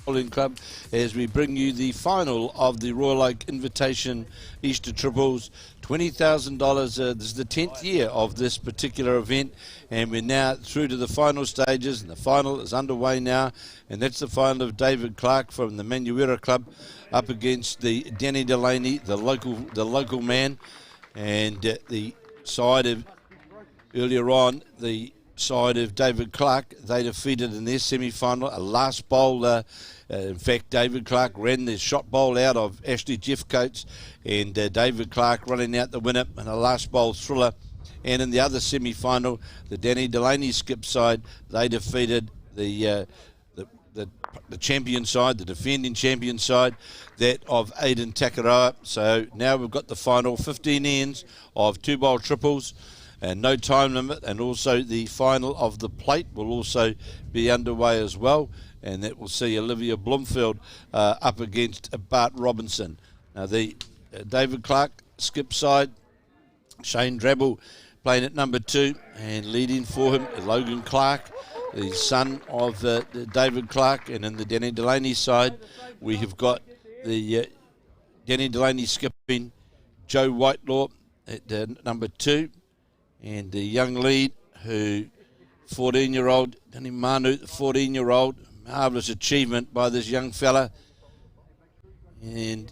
Bowling Club as we bring you the final of the Royal Oak Invitation Easter Triples. $20,000. This is the 10th year of this particular event, and we're now through to the final stages, and the final is underway now, and that's the final of David Clark from the Manuera Club up against the Danny Delaney, the local man, and the side of earlier on the side of David Clark, they defeated in their semi-final a last bowl. In fact, David Clark ran the shot bowl out of Ashley Jeffcoates, and David Clark running out the winner in a last bowl thriller. And in the other semi-final, the Danny Delaney skip side, they defeated the champion side, the defending champion side, that of Aidan Takaroa. So now we've got the final 15 ends of 2-bowl triples and no time limit, and also the final of the plate will also be underway as well, and that will see Olivia Bloomfield up against Bart Robinson. Now the David Clark skip side, Shane Drabble playing at number 2, and leading for him Logan Clark, the son of David Clark. And in the Danny Delaney side, we have got the Danny Delaney skipping Joe Whitelaw at number 2, and the young lead, who 14-year-old Danny Manu, the 14-year-old, marvellous achievement by this young fella. And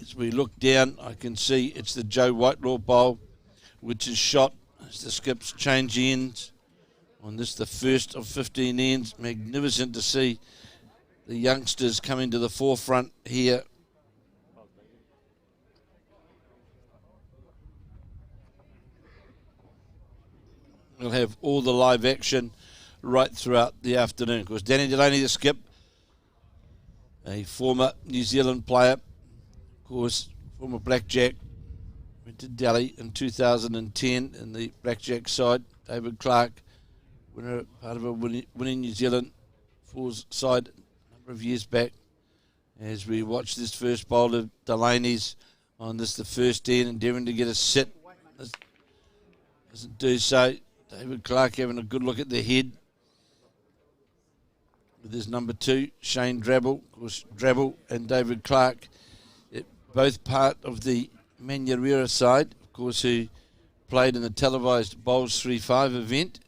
as we look down, I can see it's the Joe Whitelaw bowl, which is shot as the skips change ends on this, the first of 15 ends. Magnificent to see the youngsters coming to the forefront here. We'll have all the live action right throughout the afternoon. Of course, Danny Delaney, the skip, a former New Zealand player, of course, former blackjack, went to Delhi in 2010 in the blackjack side. David Clark, winner, part of a winning New Zealand fours side a number of years back. As we watch this first bowl of Delaney's on this, the first end, endeavouring to get a sit. Doesn't do so. David Clark having a good look at the head with his number 2, Shane Drabble. Of course, Drabble and David Clark, both part of the Manuera side, of course, who played in the televised Bowls 3-5 event.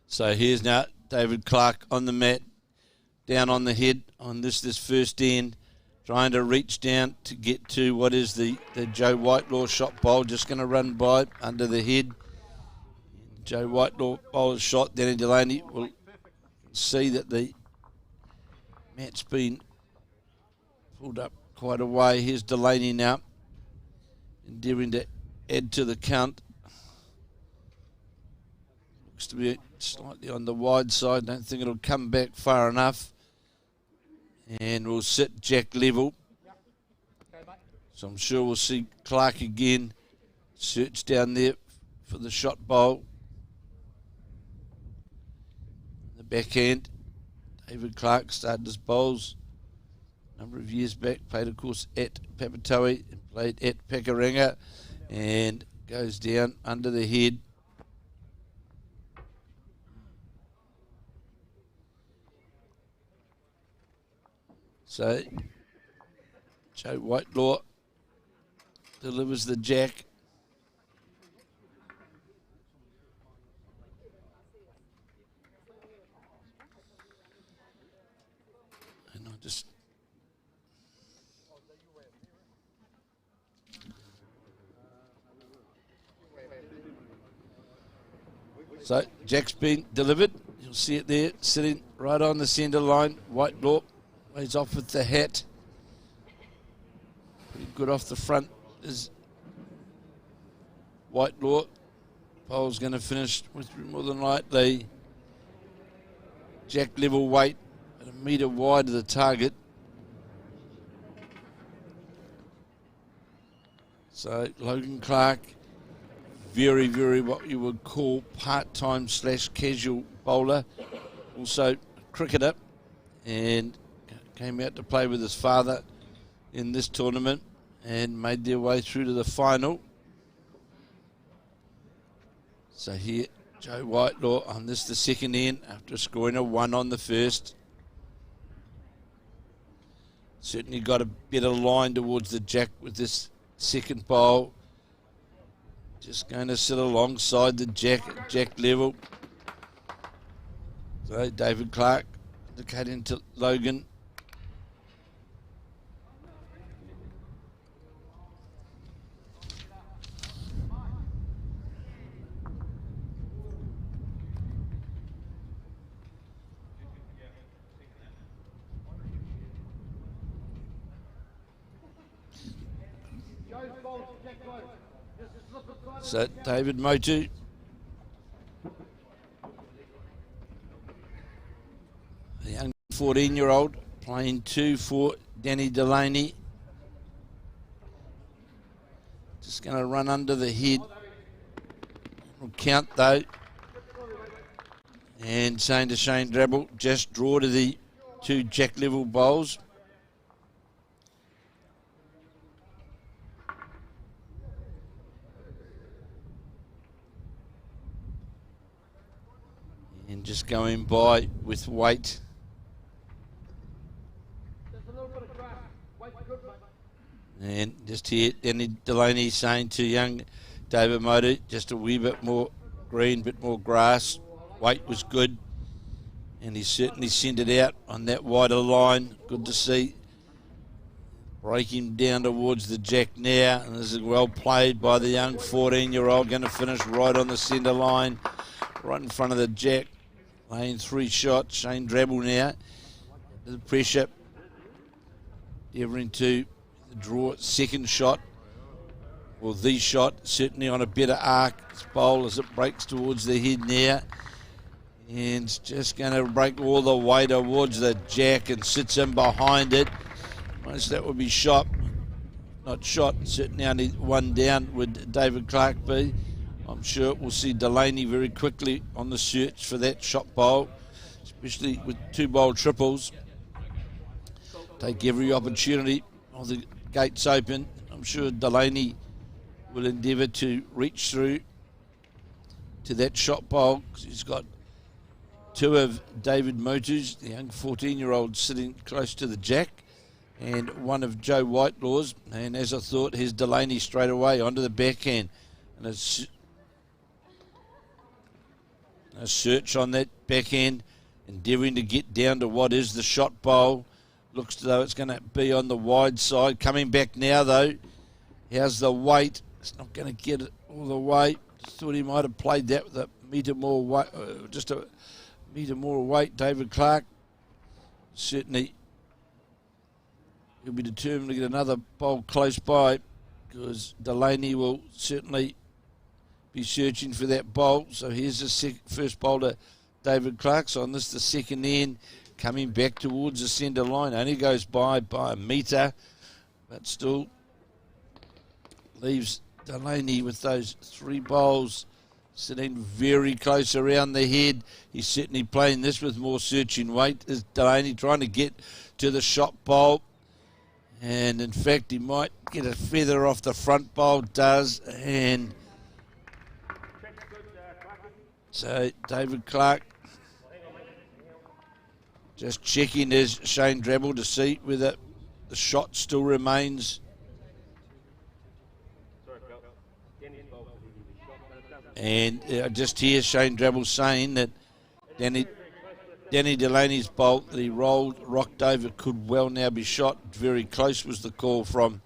So here's now David Clark on the mat, down on the head on this first end, trying to reach down to get to what is the Joe Whitelaw shot bowl, just going to run by under the head. Joe Whitelaw bowler's shot. Danny Delaney will see that the mat's been pulled up quite a way. Here's Delaney now, endeavouring to add to the count. Looks to be slightly on the wide side. Don't think it'll come back far enough. And we'll sit Jack level. So I'm sure we'll see Clark again. Search down there for the shot bowl. The backhand. David Clark started his bowls a number of years back. Played, of course, at Papatoe and played at Pakuranga. And goes down under the head. So, Joe Whitelaw delivers the jack. And I'll just... So, jack's been delivered. You'll see it there, sitting right on the centre line. Whitelaw lays off with the hat. Pretty good off the front is Whitelaw. Pole's going to finish with more than likely jack level weight at a metre wide of the target. So Logan Clark, very, very what you would call part-time / casual bowler. Also cricketer. and came out to play with his father in this tournament and made their way through to the final. So here, Joe Whitelaw on this, the second end, after scoring a 1 on the first. Certainly got a better line towards the jack with this second bowl. Just going to sit alongside the jack at jack level. So David Clark indicating to Logan. So David Motu. The young 14-year-old playing 2 for Danny Delaney. Just going to run under the head. Will count though. And saying to Shane Drabble, just draw to the 2 jack level bowls. And just going by with weight. And just here, Danny Delaney saying to young David Motu, just a wee bit more green, bit more grass. Weight was good. And he certainly sent it out on that wider line. Good to see. Breaking down towards the jack now. And this is well played by the young 14-year-old. Going to finish right on the centre line. Right in front of the jack. Laying 3 shots. Shane Drabble now. The pressure. Endeavouring to draw second shot. Well, the shot certainly on a better arc. This bowl as it breaks towards the head now. And it's just going to break all the way towards the jack and sits in behind it. Most that would be shot. Not shot. Certainly only 1 down would David Clark be. I'm sure we'll see Delaney very quickly on the search for that shot bowl, especially with 2 bowl triples. Take every opportunity of the gates open. I'm sure Delaney will endeavour to reach through to that shot bowl because he's got 2 of David Motu's, the young 14-year-old, sitting close to the jack, and 1 of Joe Whitelaw's. And as I thought, here's Delaney straight away onto the backhand. And a search on that backhand, endeavouring to get down to what is the shot bowl. Looks as though it's going to be on the wide side. Coming back now, though. How's the weight? It's not going to get it all the way. Just thought he might have played that with a metre more weight, just a metre more weight. David Clark, certainly he'll be determined to get another bowl close by because Delaney will certainly be searching for that bowl. So here's the first bowl to David Clark. So on this, the second end, coming back towards the centre line. Only goes by a metre, but still leaves Delaney with those 3 bowls sitting very close around the head. He's certainly playing this with more searching weight. Is Delaney trying to get to the shot bowl? And in fact, he might get a feather off the front bowl, does, and so David Clark just checking his Shane Drabble to see whether the shot still remains. And just hear Shane Drabble saying that Danny Delaney's bolt that he rocked over could well now be shot. Very close was the call from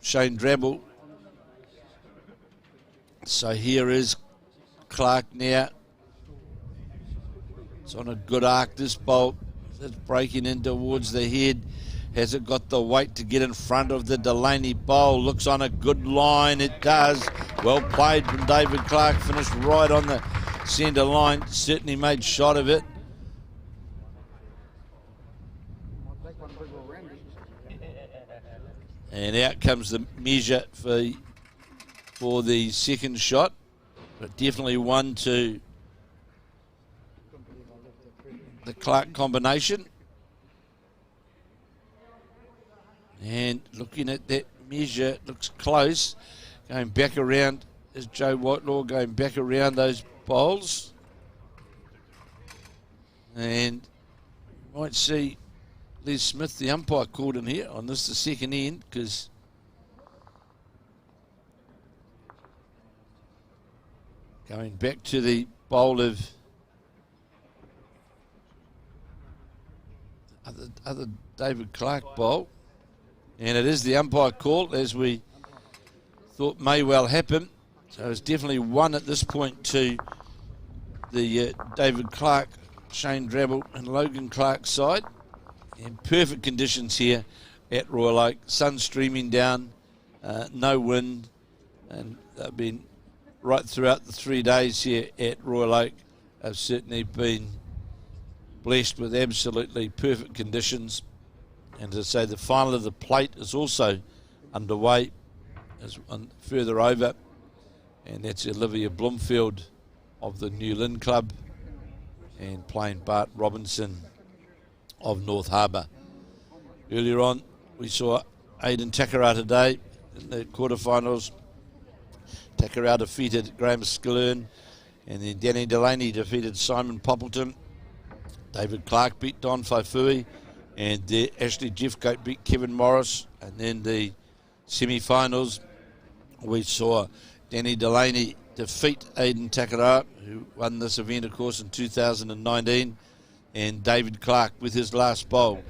Shane Drabble. So here is Clark now. It's on a good arc, this bolt. It's breaking in towards the head. Has it got the weight to get in front of the Delaney bowl? Looks on a good line. It does. Well played from David Clark. Finished right on the centre line. Certainly made shot of it. And out comes the measure for the second shot. But definitely 1 to the Clark combination. And looking at that measure, looks close. Going back around is Joe Whitelaw, going back around those bowls. And you might see Les Smith, the umpire, called in here on this, the second end, because going back to the bowl of other David Clark bowl. And it is the umpire call, as we thought may well happen. So it's definitely one at this point to the David Clark, Shane Drabble and Logan Clark side. And perfect conditions here at Royal Oak. Sun streaming down, no wind, and they've been right throughout the 3 days here at Royal Oak. Have certainly been blessed with absolutely perfect conditions. And to say the final of the plate is also underway, is further over, and that's Olivia Bloomfield of the New Lynn Club and playing Bart Robinson of North Harbour. Earlier on, we saw Aidan Takara today in the quarterfinals. Takara defeated Graham Skillern, and then Danny Delaney defeated Simon Poppleton. David Clark beat Don Faifui, and Ashley Jeffcoat beat Kevin Morris. And then the semi-finals, we saw Danny Delaney defeat Aidan Takara, who won this event, of course, in 2019. And David Clark, with his last bowl,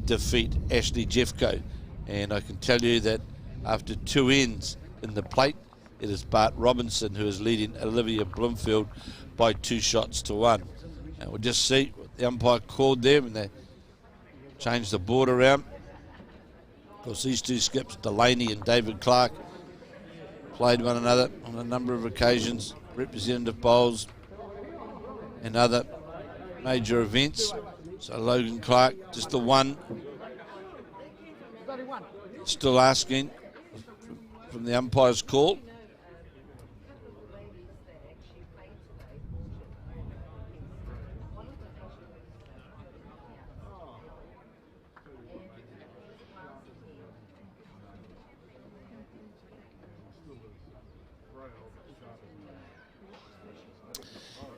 defeat Ashley Jeffcoat. And I can tell you that after 2 ends in the plate, it is Bart Robinson who is leading Olivia Bloomfield by 2 shots to 1. And we'll just see what the umpire called there when they changed the board around. Of course, these two skips, Delaney and David Clark, played one another on a number of occasions, representative bowls and other major events. So Logan Clark, just the one, still asking from the umpire's call.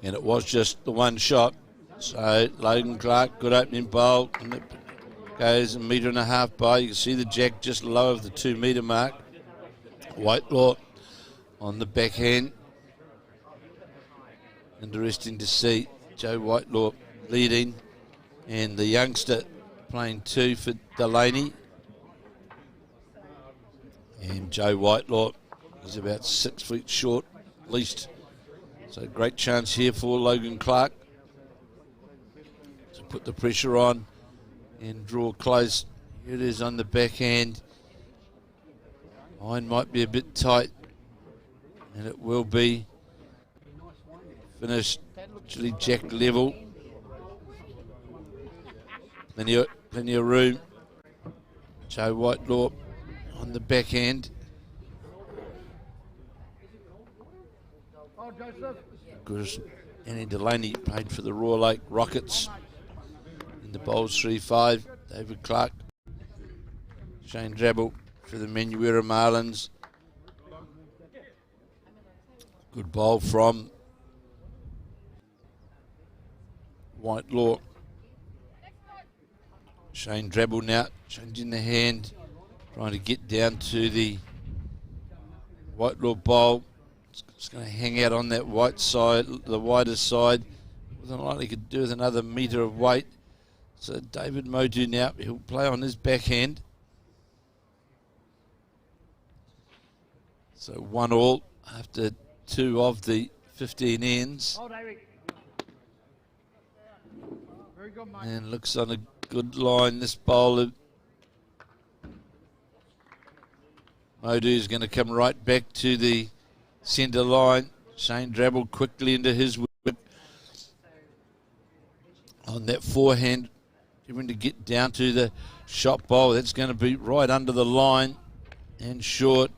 And it was just the one shot. So Logan Clark, good opening bowl, and it goes 1.5 meters by. You can see the jack just low of the 2 metre mark. Whitelaw on the backhand. Interesting to see Joe Whitelaw leading, and the youngster playing 2 for Delaney. And Joe Whitelaw is about 6 feet short, at least. So great chance here for Logan Clark to put the pressure on and draw close. Here it is on the backhand. Line might be a bit tight, and it will be finished actually jack level. Plenty of room. Joe Whitelaw on the backhand. Because Annie Delaney played for the Royal Oak Rockets in the bowls 3-5. David Clark, Shane Drabble for the Manuera Marlins. Good bowl from Whitelaw. Shane Drabble now changing the hand, trying to get down to the Whitelaw bowl. It's going to hang out on that white side, the wider side. More than likely could do with another metre of weight. So David Motu now, he'll play on his backhand. So 1-1 after 2 of the 15 ends. And looks on a good line, this bowler. Motu is going to come right back to the centre line. Shane Drabble quickly into his whip on that forehand, trying to get down to the shot bowl. That's going to be right under the line and short.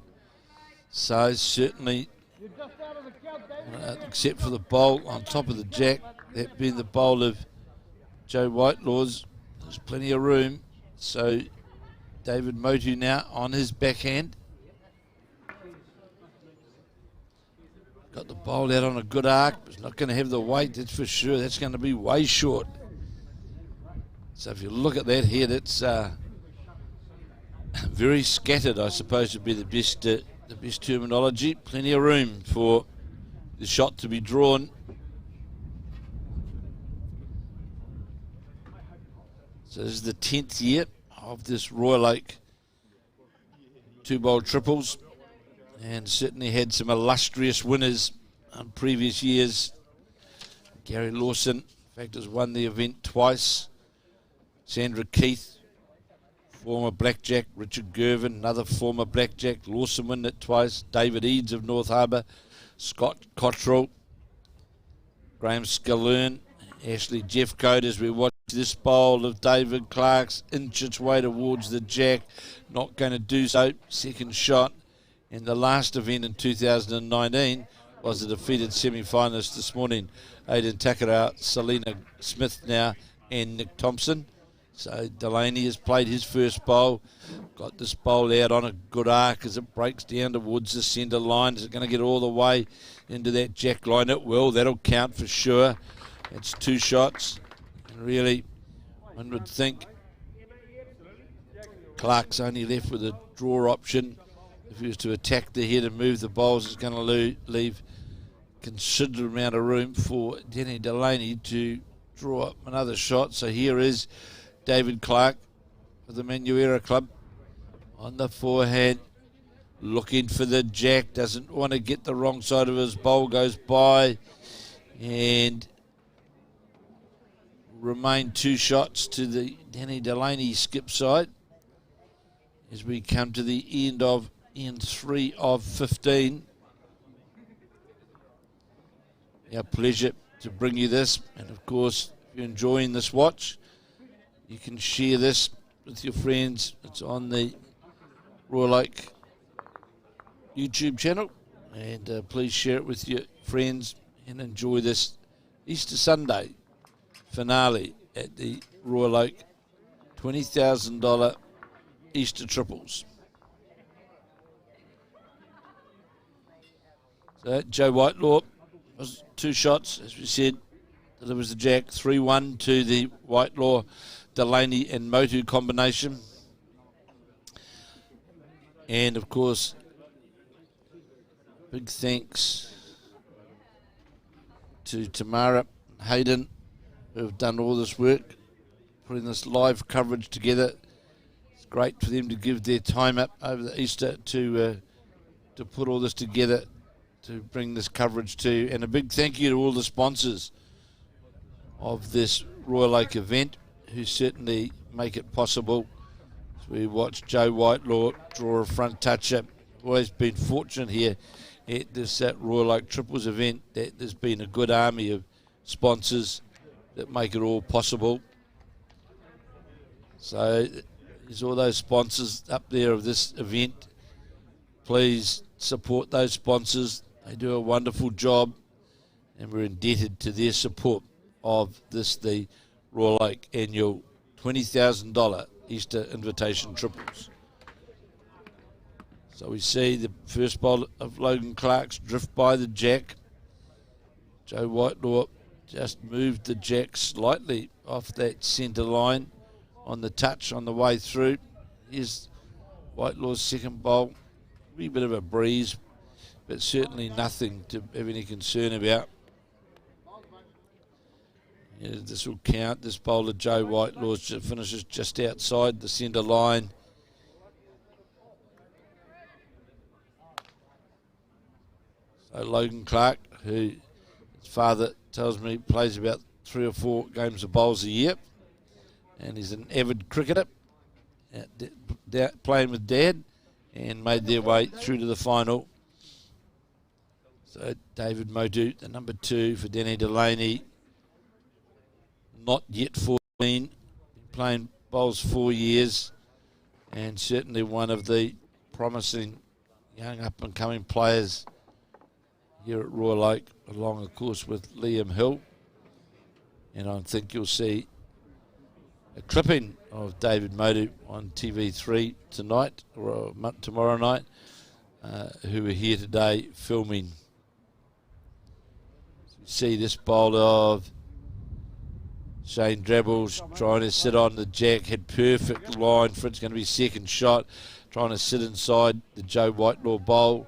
So certainly, except for the bowl on top of the jack, that being the bowl of Joe Whitelaw's. There's plenty of room. So David Motu now on his backhand. Got the bowl out on a good arc. It's not going to have the weight, that's for sure. That's going to be way short. So if you look at that head, it's very scattered, I suppose would be the best terminology. Plenty of room for the shot to be drawn. So this is the 10th year of this Royal Oak 2-bowl triples, and certainly had some illustrious winners on previous years. Gary Lawson, in fact, has won the event twice. Sandra Keith, former blackjack. Richard Gervin, another former blackjack. Lawson won it twice. David Eads of North Harbour. Scott Cottrell. Graham Scalern. Ashley Jeffcoat, as we watch this bowl of David Clark's, inch its way towards the jack. Not going to do so. Second shot. In the last event in 2019 was the defeated semi-finalist this morning, Aidan Takara, Selena Smith now, and Nick Thompson. So Delaney has played his first bowl, got this bowl out on a good arc as it breaks down towards the centre line. Is it going to get all the way into that jack line? It will. That'll count for sure. It's 2 shots. And really, one would think Clark's only left with a draw option. If he was to attack the head and move the bowls, it's going to leave considerable amount of room for Denny Delaney to draw up another shot. So here is David Clark of the Manuera Club on the forehand, looking for the jack, doesn't want to get the wrong side of his bowl, goes by, and remain 2 shots to the Denny Delaney skip side as we come to the end of end 3 of 15. Our pleasure to bring you this, and of course, if you're enjoying this watch, you can share this with your friends. It's on the Royal Oak YouTube channel, and please share it with your friends and enjoy this Easter Sunday finale at the Royal Oak $20,000 Easter Triples. So Joe Whitelaw was 2 shots, as we said, delivers the jack. 3-1 to the Whitelaw, Delaney and Motu combination. And of course, big thanks to Tamara Hayden, who have done all this work, putting this live coverage together. It's great for them to give their time up over the Easter to put all this together, to bring this coverage to. And a big thank you to all the sponsors of this Royal Oak event, who certainly make it possible. As we watch Joe Whitelaw draw a front toucher. Always been fortunate here at this Royal Oak Triples event that there's been a good army of sponsors that make it all possible. So there's all those sponsors up there of this event. Please support those sponsors. They do a wonderful job, and we're indebted to their support of this, the Royal Oak annual $20,000 Easter Invitation Triples. So we see the first bowl of Logan Clark's drift by the jack. Joe Whitelaw just moved the jack slightly off that centre line on the touch on the way through. Here's Whitelaw's second bowl. A wee bit of a breeze, but certainly nothing to have any concern about. Yeah, this will count. This bowler, Joe Whitelaw, finishes just outside the centre line. So Logan Clark, who his father tells me plays about 3 or 4 games of bowls a year, and he's an avid cricketer, playing with Dad, and made their way through to the final. So David Motu, the number 2 for Denny Delaney, not yet 14, been playing bowls 4 years, and certainly one of the promising young up-and-coming players here at Royal Oak, along of course with Liam Hill. And I think you'll see a clipping of David Modu on TV3 tonight or tomorrow night, who are here today filming. You see this bowl of Shane Drabbles trying to sit on the jack, had perfect line for it's going to be second shot, trying to sit inside the Joe Whitelaw bowl.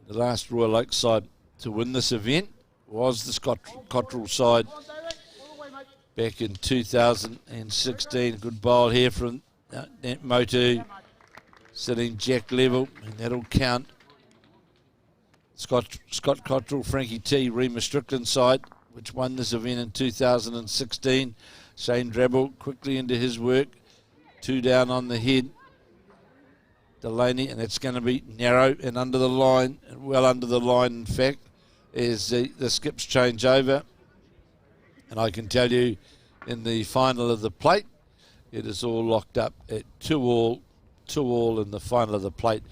The last Royal Oak side to win this event was the Scott Cottrell side back in 2016. Good bowl here from Motu, sitting jack level, and that'll count. Scott Cottrell, Frankie T, Remus Strickland side, which won this event in 2016. Shane Drabble quickly into his work. 2 down on the head. Delaney, and that's going to be narrow and under the line, and well under the line, in fact, as the skips change over. And I can tell you, in the final of the plate, it is all locked up at 2-all in the final of the plate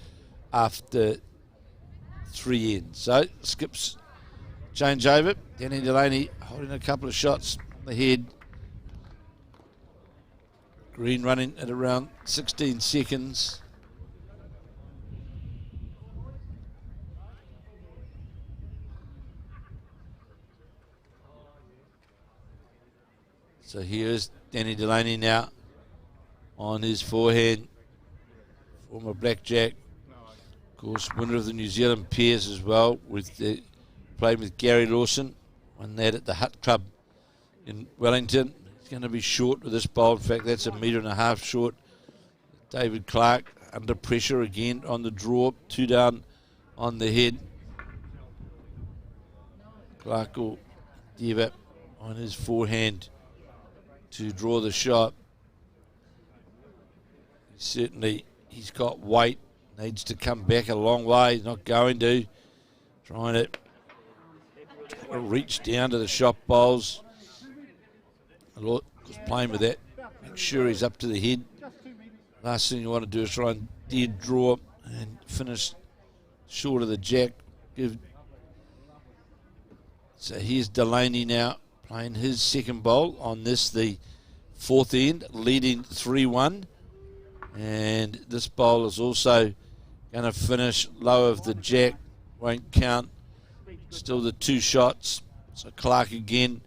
after 3 ends. So skips change over. Danny Delaney holding a couple of shots on the head. Green running at around 16 seconds. So here's Danny Delaney now on his forehand. Former blackjack. Of course, winner of the New Zealand Pairs as well. Played with Gary Lawson. Won that at the Hut Club in Wellington. He's going to be short with this bowl. In fact, that's 1.5 meters short. David Clark under pressure again on the draw. 2 down on the head. Clark will give up on his forehand to draw the shot. Certainly, he's got weight. Needs to come back a long way. He's not going to. Trying to reach down to the shot bowls. Playing with that. Make sure he's up to the head. Last thing you want to do is try and dead draw and finish short of the jack. So here's Delaney now, playing his second bowl on this, the 4th end, leading 3-1. And this bowl is also going to finish low of the jack, won't count. Still the 2 shots. So Clark again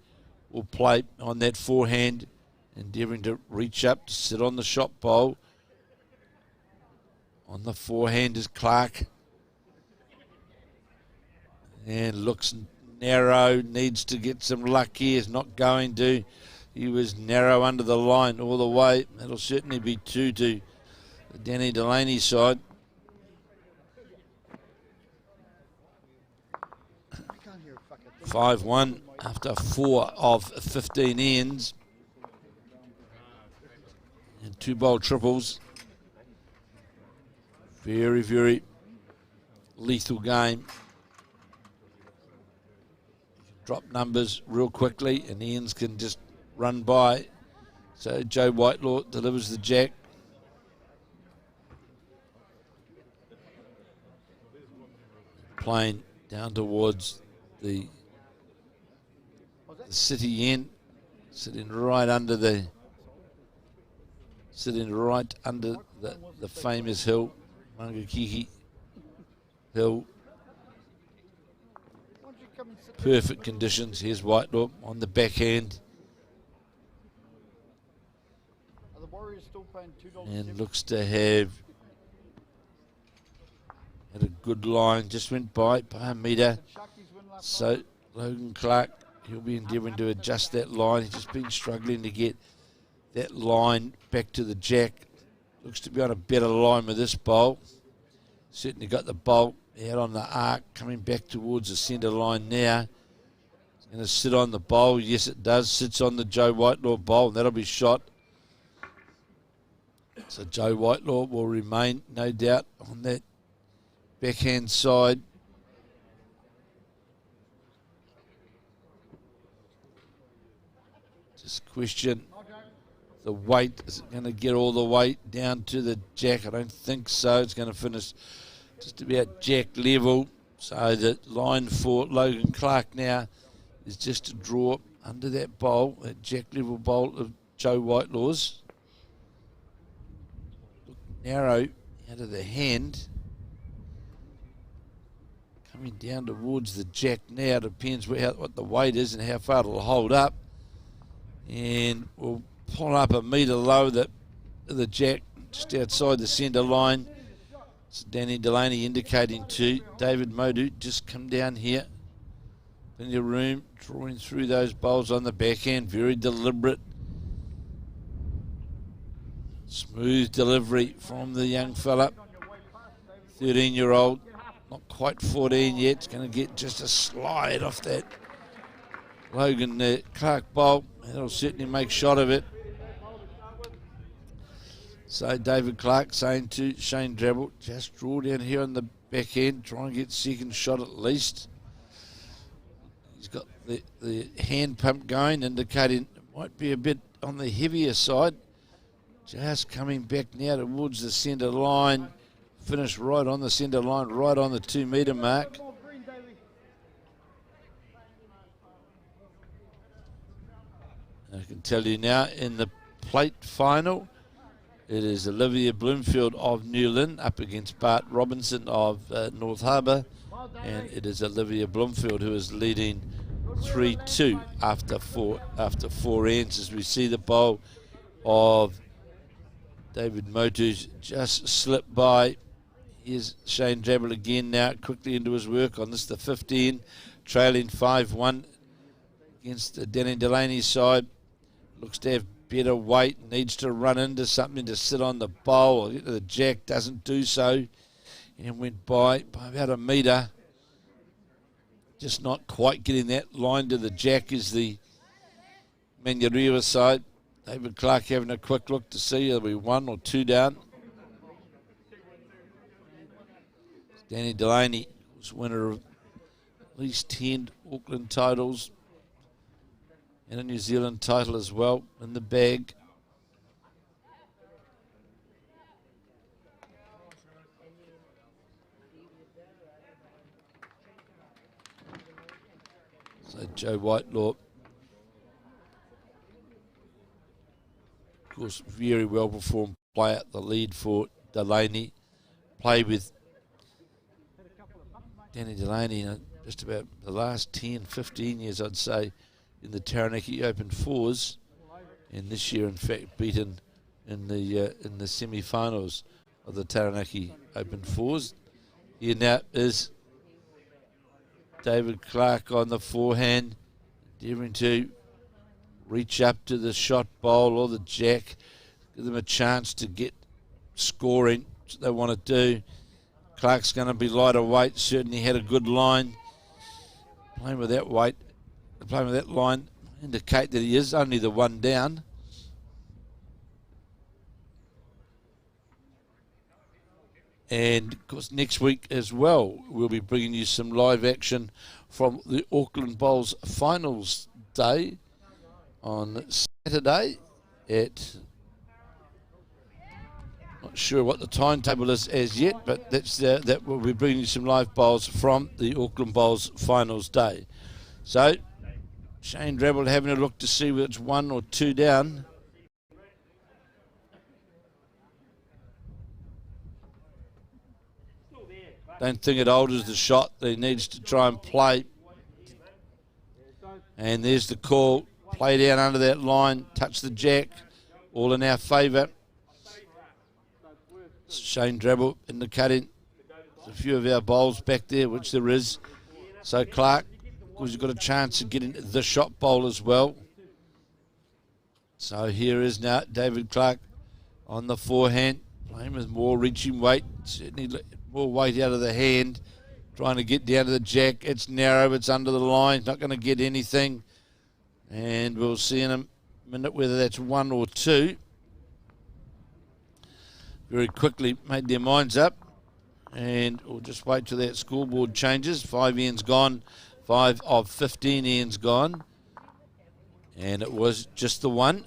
will play on that forehand, endeavouring to reach up to sit on the shot bowl. On the forehand is Clark. And looks narrow, needs to get some luck here, is not going to. He was narrow under the line all the way. That'll certainly be 2 to the Danny Delaney side. (5-1) after 4 of 15 ends. And 2 bowl triples. Very, very lethal game. Drop numbers real quickly and the ends can just run by. So Joe Whitelaw delivers the jack. Playing down towards the city end, sitting right under the famous hill, Mangakiki Hill. Perfect conditions. Here's Whitelaw on the backhand. And looks to have had a good line. Just went by a metre. So Logan Clark, he'll be endeavouring to adjust that line. He's just been struggling to get that line back to the jack. Looks to be on a better line with this bowl. Certainly got the bolt out on the arc, coming back towards the centre line now. It's going to sit on the bowl. Yes, it does. Sits on the Joe Whitelaw bowl, and that'll be shot. So Joe Whitelaw will remain, no doubt, on that backhand side. Just question the weight. Is it going to get all the weight down to the jack? I don't think so. It's going to finish just about jack level. So the line for Logan Clark now is just to draw under that bowl, that jack level bowl of Joe Whitelaw's. Look narrow out of the hand. Coming down towards the jack now. Depends what the weight is and how far it'll hold up. And we'll pull up a metre low the jack just outside the centre line. So Danny Delaney indicating to David Modu, just come down here. Plenty of room, drawing through those bowls on the backhand, very deliberate. Smooth delivery from the young fella. 13-year-old, not quite 14 yet. It's going to get just a slide off that Logan Clark bowl. That'll certainly make shot of it. So David Clark saying to Shane Drabble, just draw down here on the back end, try and get second shot at least. He's got the hand pump going, indicating it might be a bit on the heavier side. Just coming back now towards the centre line. Finish right on the centre line, right on the 2 metre mark. I can tell you now, in the plate final, it is Olivia Bloomfield of Newland up against Bart Robinson of North Harbour. And it is Olivia Bloomfield who is leading 3-2 after four ends, as we see the bowl of David Motu's just slipped by. Here's Shane Drabble again now, quickly into his work on this, the 15, trailing 5-1 against Danny Delaney's side. Looks to have better weight, needs to run into something to sit on the bowl. The jack doesn't do so, and went by about a metre. Just not quite getting that line to the jack is the Manurewa side. David Clark having a quick look to see it'll be 1 or 2 down. Danny Delaney was winner of at least 10 Auckland titles and a New Zealand title as well in the bag. So Joe Whitelaw, of course, very well performed player, the lead for Delaney. Played with Danny Delaney just about the last 10, 15 years, I'd say, in the Taranaki Open Fours, and this year, in fact, beaten in the semi-finals of the Taranaki Open Fours. Here now is David Clark on the forehand, endeavouring to reach up to the shot bowl or the jack, give them a chance to get scoring. That's what they want to do. Clark's going to be lighter weight, certainly had a good line. Playing with that weight, playing with that line, indicate that he is only the 1 down. And of course next week as well, we'll be bringing you some live action from the Auckland Bowls Finals Day on Saturday at, not sure what the timetable is as yet, but that will be bringing you some live bowls from the Auckland Bowls Finals Day. So Shane Drabble having a look to see whether it's 1 or 2 down. Don't think it alters the shot that he needs to try and play. And there's the call. Play down under that line. Touch the jack. All in our favour. Shane Drabble indicating there's a few of our bowls back there, which there is. So Clark, because he's got a chance of getting the shot bowl as well. So here is now David Clark on the forehand, playing with more reaching weight, certainly more weight out of the hand, trying to get down to the jack. It's narrow, it's under the line, not going to get anything. And we'll see in a minute whether that's 1 or 2. Very quickly made their minds up, and we'll just wait till that scoreboard changes. 5 ends gone, 5 of 15 ends gone, and it was just the 1.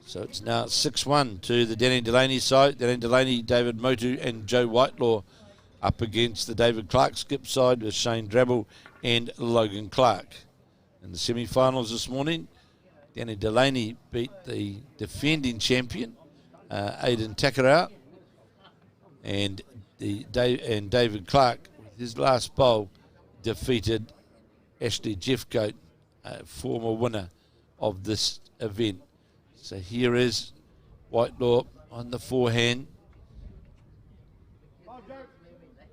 So it's now 6-1 to the Danny Delaney side. Danny Delaney, David Motu and Joe Whitelaw up against the David Clark skip side with Shane Drabble and Logan Clark. In the semi-finals this morning, Danny Delaney beat the defending champion, Aidan Takarau, and David Clark, with his last bowl, defeated Ashley Jeffcoat, a former winner of this event. So here is Whitelaw on the forehand.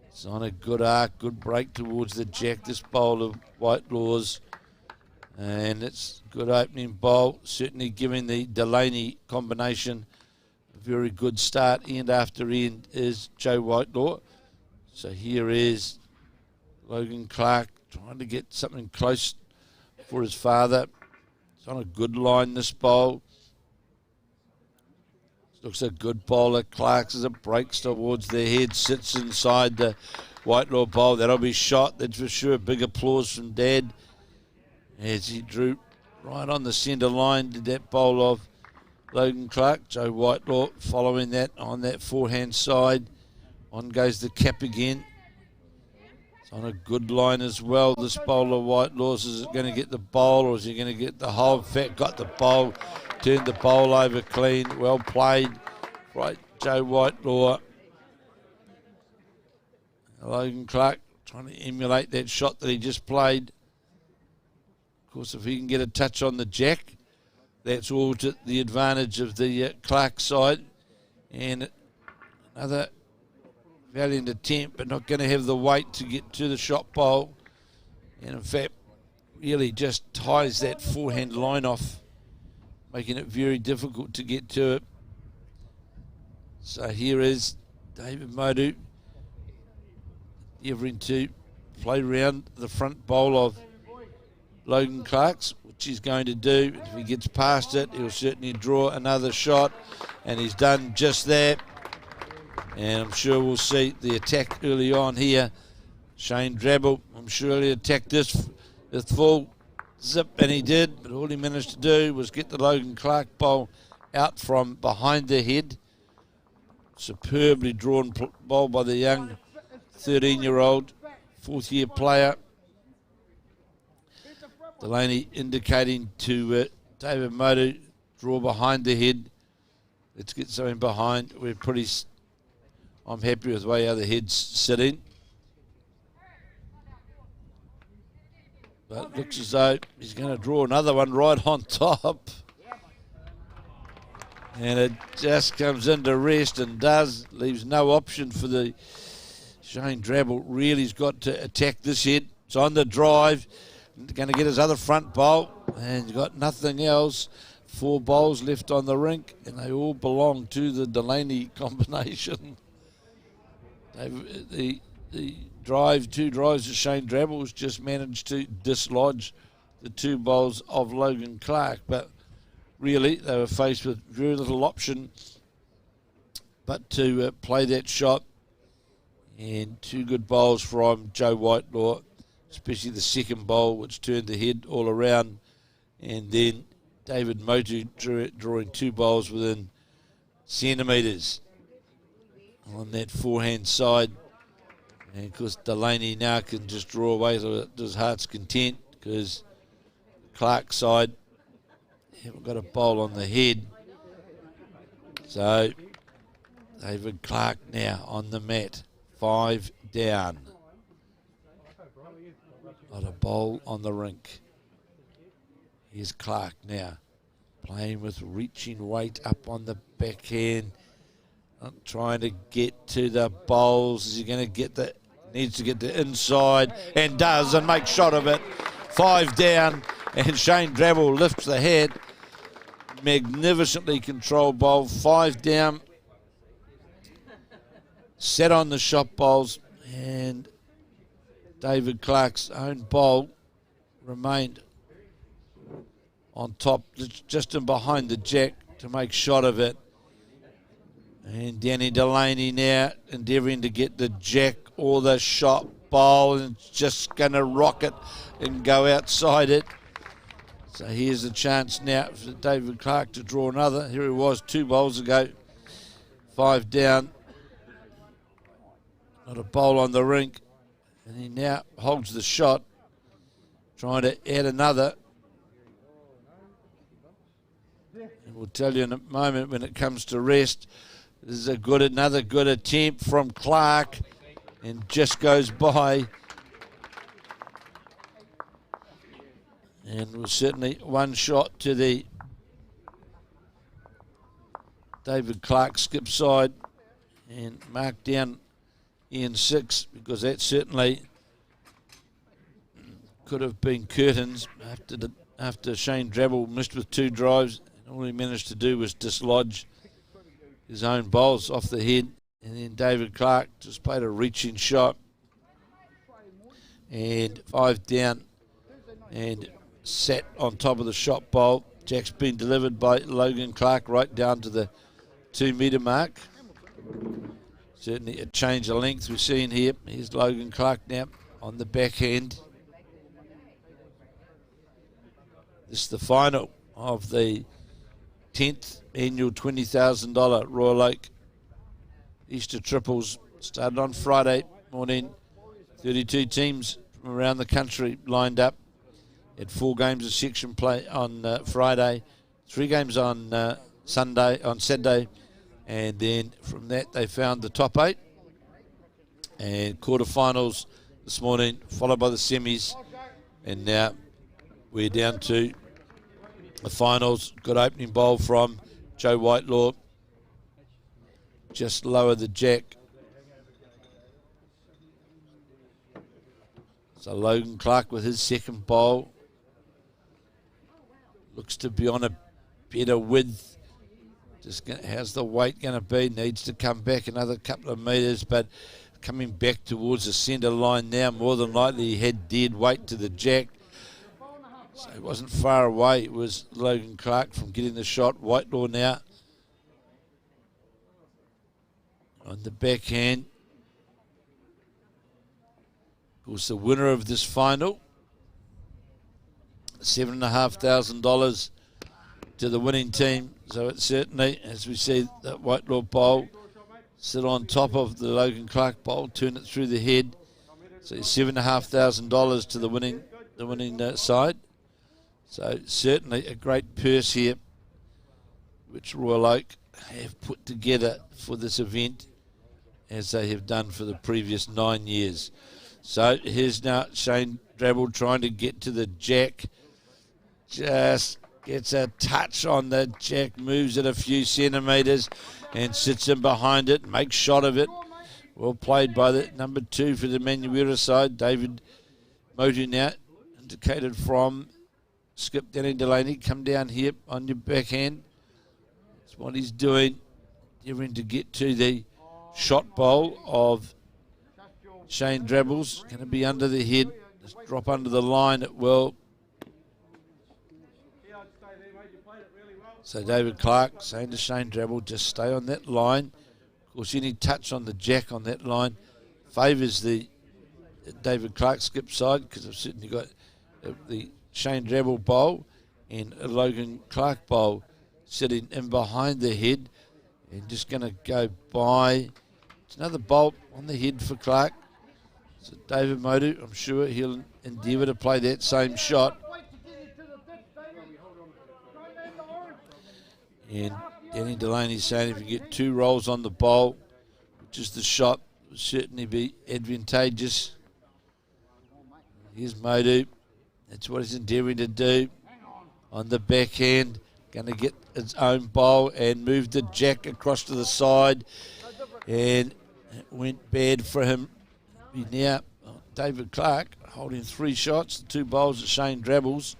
It's on a good arc, good break towards the jack, this bowl of Whitelaw's. And it's good opening bowl, certainly giving the Delaney combination a very good start. End after end is Joe Whitelaw. So here is Logan Clark trying to get something close for his father. It's on a good line, this bowl. Looks a good bowler. Clark's as it breaks towards the head, sits inside the Whitelaw bowl. That'll be shot, that's for sure. Big applause from Dad as he drew right on the centre line, did that bowl of Logan Clark. Joe Whitelaw following that on that forehand side. On goes the cap again. It's on a good line as well, this bowler Whitelaw's. Is it going to get the bowl or is he going to get the hole? In fact, got the bowl, turned the bowl over clean. Well played, right, Joe Whitelaw. Logan Clark trying to emulate that shot that he just played. Of course, if he can get a touch on the jack, that's all to the advantage of the Clark side. And another valiant attempt, but not going to have the weight to get to the shot bowl. And in fact, really just ties that forehand line off, making it very difficult to get to it. So here is David Modu endeavouring to play round the front bowl of Logan Clark's, which he's going to do. If he gets past it, he'll certainly draw another shot, and he's done just that. And I'm sure we'll see the attack early on here. Shane Drabble, I'm sure he'll attack this with full zip, and he did, but all he managed to do was get the Logan Clark bowl out from behind the head. Superbly drawn bowl by the young 13-year-old, fourth-year player. Delaney indicating to David Modu, draw behind the head. Let's get something behind. I'm happy with the way other head's sitting. But it looks as though he's going to draw another one right on top. And it just comes into rest and leaves no option for the Shane Drabble. Really has got to attack this head. It's on the drive. Going to get his other front bowl, and he's got nothing else. 4 bowls left on the rink, and they all belong to the Delaney combination. The two drives of Shane Drabble has just managed to dislodge the 2 bowls of Logan Clark, but really they were faced with very little option but to play that shot. And 2 good bowls from Joe Whitelaw, especially the second bowl, which turned the head all around. And then David Motu drawing 2 bowls within centimetres on that forehand side. And of course Delaney now can just draw away to his heart's content, because Clark's side haven't got a bowl on the head. So David Clark now on the mat, 5 down. Not a bowl on the rink. Here's Clark now, playing with reaching weight up on the backhand, trying to get to the bowls. Is he going to get needs to get the inside, and does, and makes shot of it. 5 down, and Shane Drabble lifts the head. Magnificently controlled bowl, 5 down. Set on the shot bowls, and David Clark's own bowl remained on top, just in behind the jack to make shot of it. And Danny Delaney now endeavouring to get the jack or the shot bowl, and just going to rock it and go outside it. So here's a chance now for David Clark to draw another. Here he was 2 bowls ago, 5 down. Not a bowl on the rink. And he now holds the shot, trying to add another. And we'll tell you in a moment when it comes to rest. This is another good attempt from Clark, and just goes by. And was certainly one shot to the David Clark skip side, and mark down Ian 6, because that certainly could have been curtains after Shane Drabble missed with 2 drives. And all he managed to do was dislodge his own bowls off the head, and then David Clark just played a reaching shot, and 5 down and sat on top of the shot bowl. Jack's been delivered by Logan Clark right down to the 2 metre mark. Certainly a change of length we're seeing here. Here's Logan Clark now on the backhand. This is the final of the 10th annual $20,000 Royal Oak Easter Triples. Started on Friday morning. 32 teams from around the country lined up. Had 4 games of section play on Friday, 3 games on Saturday, and then from that they found the top 8 and quarterfinals this morning, followed by the semis, and now we're down to the finals. Good opening bowl from Joe Whitelaw, just lower the jack. So Logan Clark with his second bowl. Looks to be on a better width. How's the weight going to be? Needs to come back another couple of metres, but coming back towards the centre line now. More than likely he had dead weight to the jack. So he wasn't far away. It was Logan Clark from getting the shot. Whitelaw now on the backhand. Of course, the winner of this final, $7,500 to the winning team. So it certainly, as we see that Whitelaw bowl sit on top of the Logan Clark bowl, turn it through the head. So $7,500 to the winning side. So certainly a great purse here, which Royal Oak have put together for this event, as they have done for the previous 9 years. So here's now Shane Drabble trying to get to the jack. Just gets a touch on the jack, moves it a few centimetres and sits in behind it, makes shot of it. Well played by the number 2 for the Manuera side, David Motu now, indicated from Skip Danny Delaney. Come down here on your backhand. That's what he's doing, endeavouring to get to the shot bowl of Shane Drabble's. Going to be under the head, just drop under the line at will. So David Clark saying to Shane Drabble, just stay on that line. Of course, any touch on the jack on that line favours the David Clark skip side, because I've certainly got the Shane Drabble bowl and a Logan Clark bowl sitting in behind the head, and just going to go by. It's another bolt on the head for Clark. So David Motu, I'm sure he'll endeavour to play that same shot. And Danny Delaney saying if you get 2 rolls on the bowl, which is the shot, will certainly be advantageous. Here's Motu. That's what he's endeavouring to do on the backhand. Going to get its own bowl and move the jack across to the side. And it went bad for him. Now, David Clark holding 3 shots, the 2 bowls at Shane Drabble's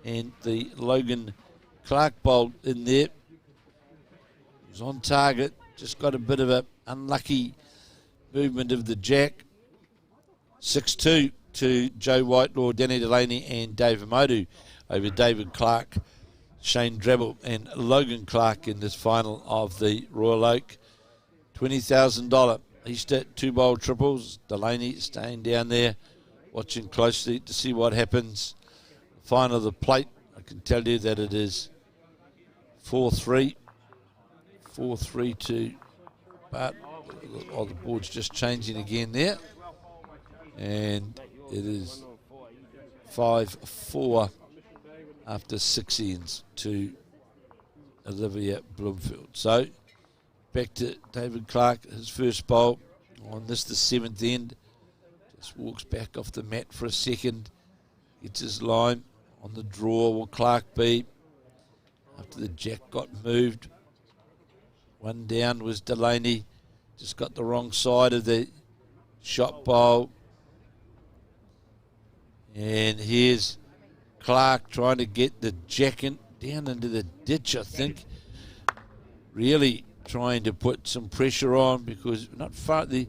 and the Logan Clark bowl in there. He was on target, just got a bit of an unlucky movement of the jack. 6-2 to Joe Whitelaw, Danny Delaney and David Motu over David Clark, Shane Drabble and Logan Clark in this final of the Royal Oak $20,000 Easter 2-bowl triples. Delaney staying down there, watching closely to see what happens. Final of the plate, I can tell you that it is 4-3 to Bart the board's just changing again there. And it is 5-4 after 6 ends to Olivia Bloomfield. So back to David Clark, his first bowl on this, the 7th end. Just walks back off the mat for a second, gets his line on the draw. Will Clark be after the jack got moved? One down was Delaney, just got the wrong side of the shot bowl. And here's Clark trying to get the jack down into the ditch, I think. Really trying to put some pressure on, because not far, the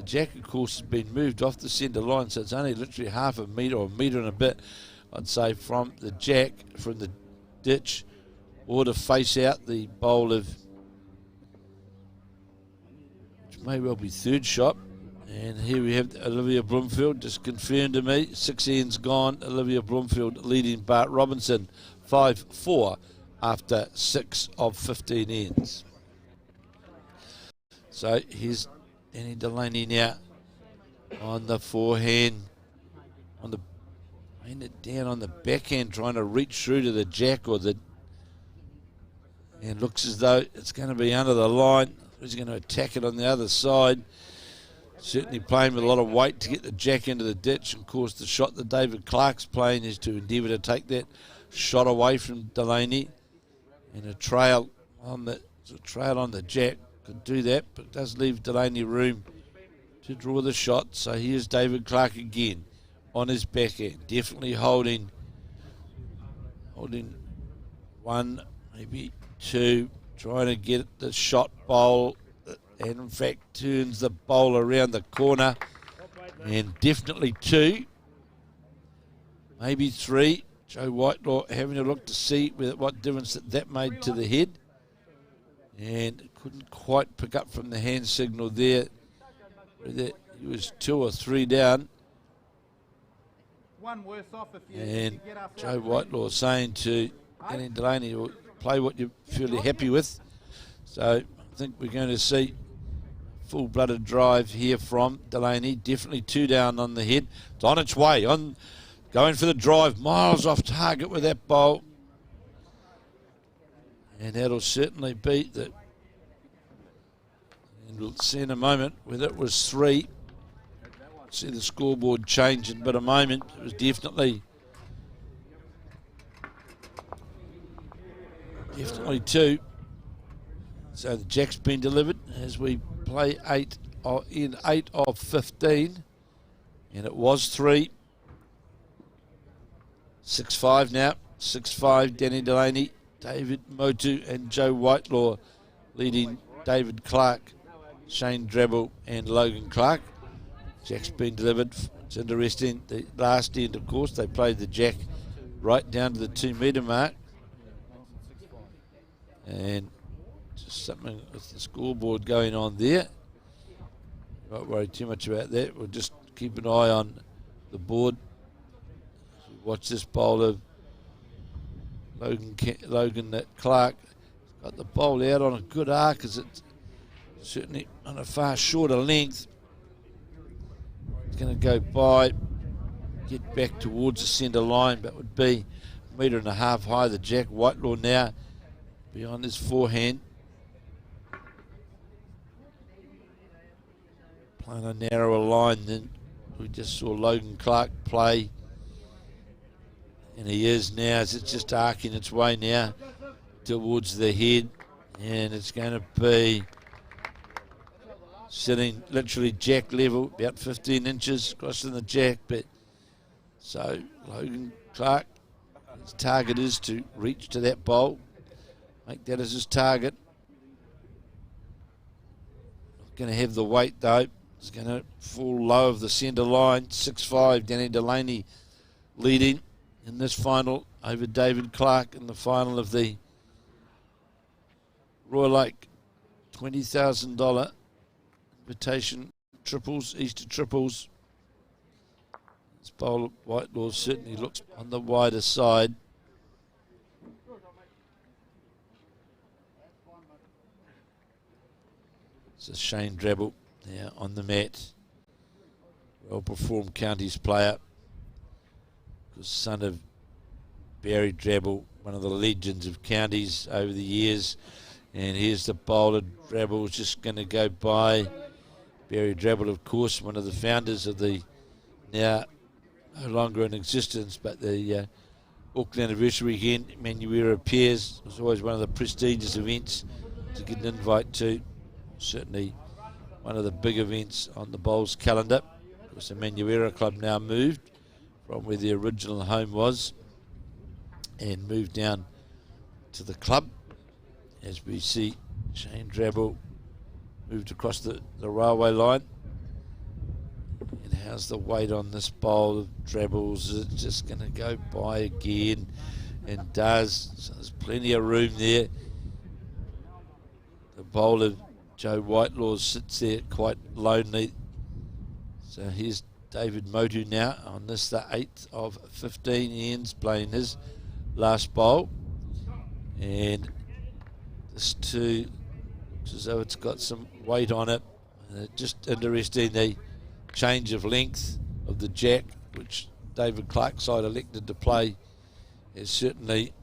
jack, of course, has been moved off the centre line, so it's only literally half a metre or a metre and a bit, I'd say, from the jack, from the ditch, or to face out the bowl of, which may well be third shot. And here we have Olivia Bloomfield, just confirmed to me. 6 ends gone. Olivia Bloomfield leading Bart Robinson 5-4 after 6 of 15 ends. So here's Danny Delaney now on the forehand, laying it down on the backhand, trying to reach through to the jack and looks as though it's going to be under the line. He's going to attack it on the other side. Certainly playing with a lot of weight to get the jack into the ditch. And of course, the shot that David Clark's playing is to endeavour to take that shot away from Delaney. And a trail on the jack could do that, but it does leave Delaney room to draw the shot. So here's David Clark again on his backhand, definitely holding one, maybe two, trying to get the shot bowl. And in fact turns the bowl around the corner, and definitely 2, maybe 3. Joe Whitelaw having a look to see what difference that made to the head, and couldn't quite pick up from the hand signal there whether he was 2 or 3 down. One worse off if you and get up Joe Whitelaw saying to Danny Delaney, play what you're fairly happy with. So I think we're going to see full-blooded drive here from Delaney. Definitely 2 down on the head. It's on its way, going for the drive, miles off target with that bowl. And that'll certainly be the, and we'll see in a moment whether it was 3. See the scoreboard change in but a moment. It was definitely 2. So the jack's been delivered as we play 8 of 15, and it was 3. 6-5 now. 6-5. Danny Delaney, David Motu, and Joe Whitelaw leading David Clark, Shane Drabble, and Logan Clark. Jack's been delivered. It's interesting. The last end, of course, they played the jack right down to the 2 metre mark, and just something with the scoreboard going on there. Don't worry too much about that. We'll just keep an eye on the board. Watch this bowl of Logan Clark. He's got the bowl out on a good arc, as it's certainly on a far shorter length. It's going to go by, get back towards the centre line, but would be 1.5 metres high. The jack. Whitelaw now beyond his forehand. Playing a narrower line than we just saw Logan Clark play. And he is now, as it's just arcing its way now towards the head. And it's going to be sitting literally jack level, about 15 inches crossing the jack. But so Logan Clark, his target is to reach to that bowl, make that as his target. Not going to have the weight though. It's going to fall low of the centre line. 6-5, Danny Delaney leading in this final over David Clark in the final of the Royal Lake $20,000 invitation triples, Easter triples. This bowl of Whitelaw certainly looks on the wider side. It's a Shane Drabble now on the mat. Well-performed counties player. Son of Barry Drabble, one of the legends of counties over the years. And here's the bowler. Drabble's just going to go by. Barry Drabble, of course, one of the founders of the now no longer in existence, but the Auckland Anniversary Weekend, Manuera Piers. It was always one of the prestigious events to get an invite to. Certainly one of the big events on the Bowls calendar. Of course, the Manuera Club now moved from where the original home was and moved down to the club. As we see Shane Drabble moved across the railway line. And how's the weight on this bowl of Drabble's? Is it just going to go by again? And does. So there's plenty of room there. The bowler, Joe Whitelaw, sits there quite lonely. So here's David Motu now on this, the 8th of 15. Ian's playing his last bowl. And this too looks as though it's got some weight on it. Just interesting, the change of length of the jack, which David Clark's side elected to play, has certainly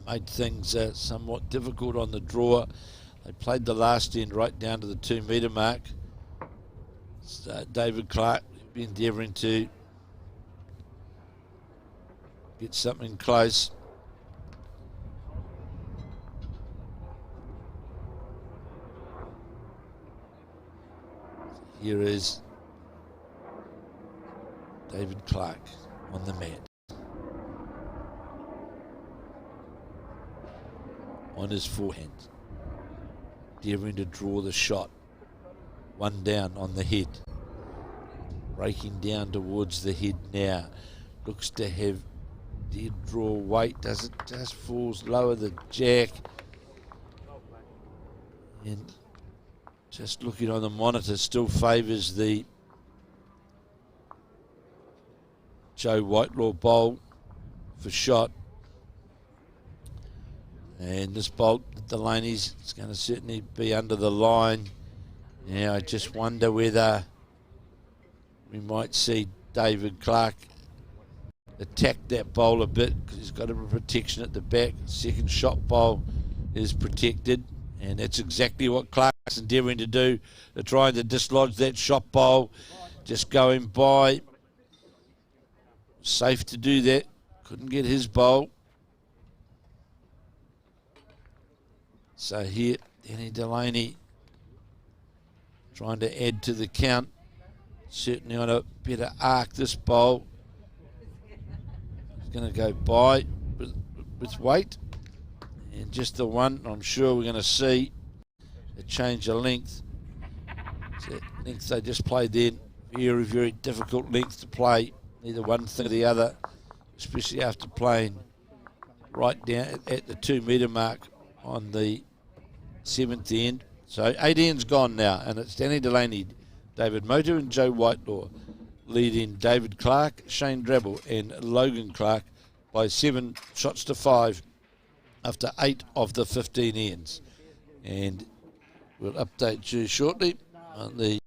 made things somewhat difficult on the draw. They played the last end right down to the 2 metre mark. So David Clark endeavouring to get something close. Here is David Clark on the mat. On his forehand. Endeavouring to draw the shot. One down on the head. Breaking down towards the head now. Looks to have dead draw weight. Does it just falls lower the jack? And just looking on the monitor, still favours the Joe Whitelaw bowl for shot. And this bolt, Delaney's, it's going to certainly be under the line. Now I just wonder whether we might see David Clark attack that bowl a bit, because he's got a protection at the back. Second shot bowl is protected, and that's exactly what Clark's endeavouring to do. They're trying to dislodge that shot bowl, just going by. Safe to do that. Couldn't get his bowl. So here, Danny Delaney trying to add to the count. Certainly on a better arc, this bowl. It's going to go by with weight. And just the one, I'm sure we're going to see a change of length. So length they just played then, very, very difficult length to play. Either one thing or the other, especially after playing right down at the 2 metre mark on the 7th end. So 8 ends gone now, and it's Danny Delaney, David Motu and Joe Whitelaw leading David Clark, Shane Drabble and Logan Clark by 7 shots to 5 after 8 of the 15 ends. And we'll update you shortly on the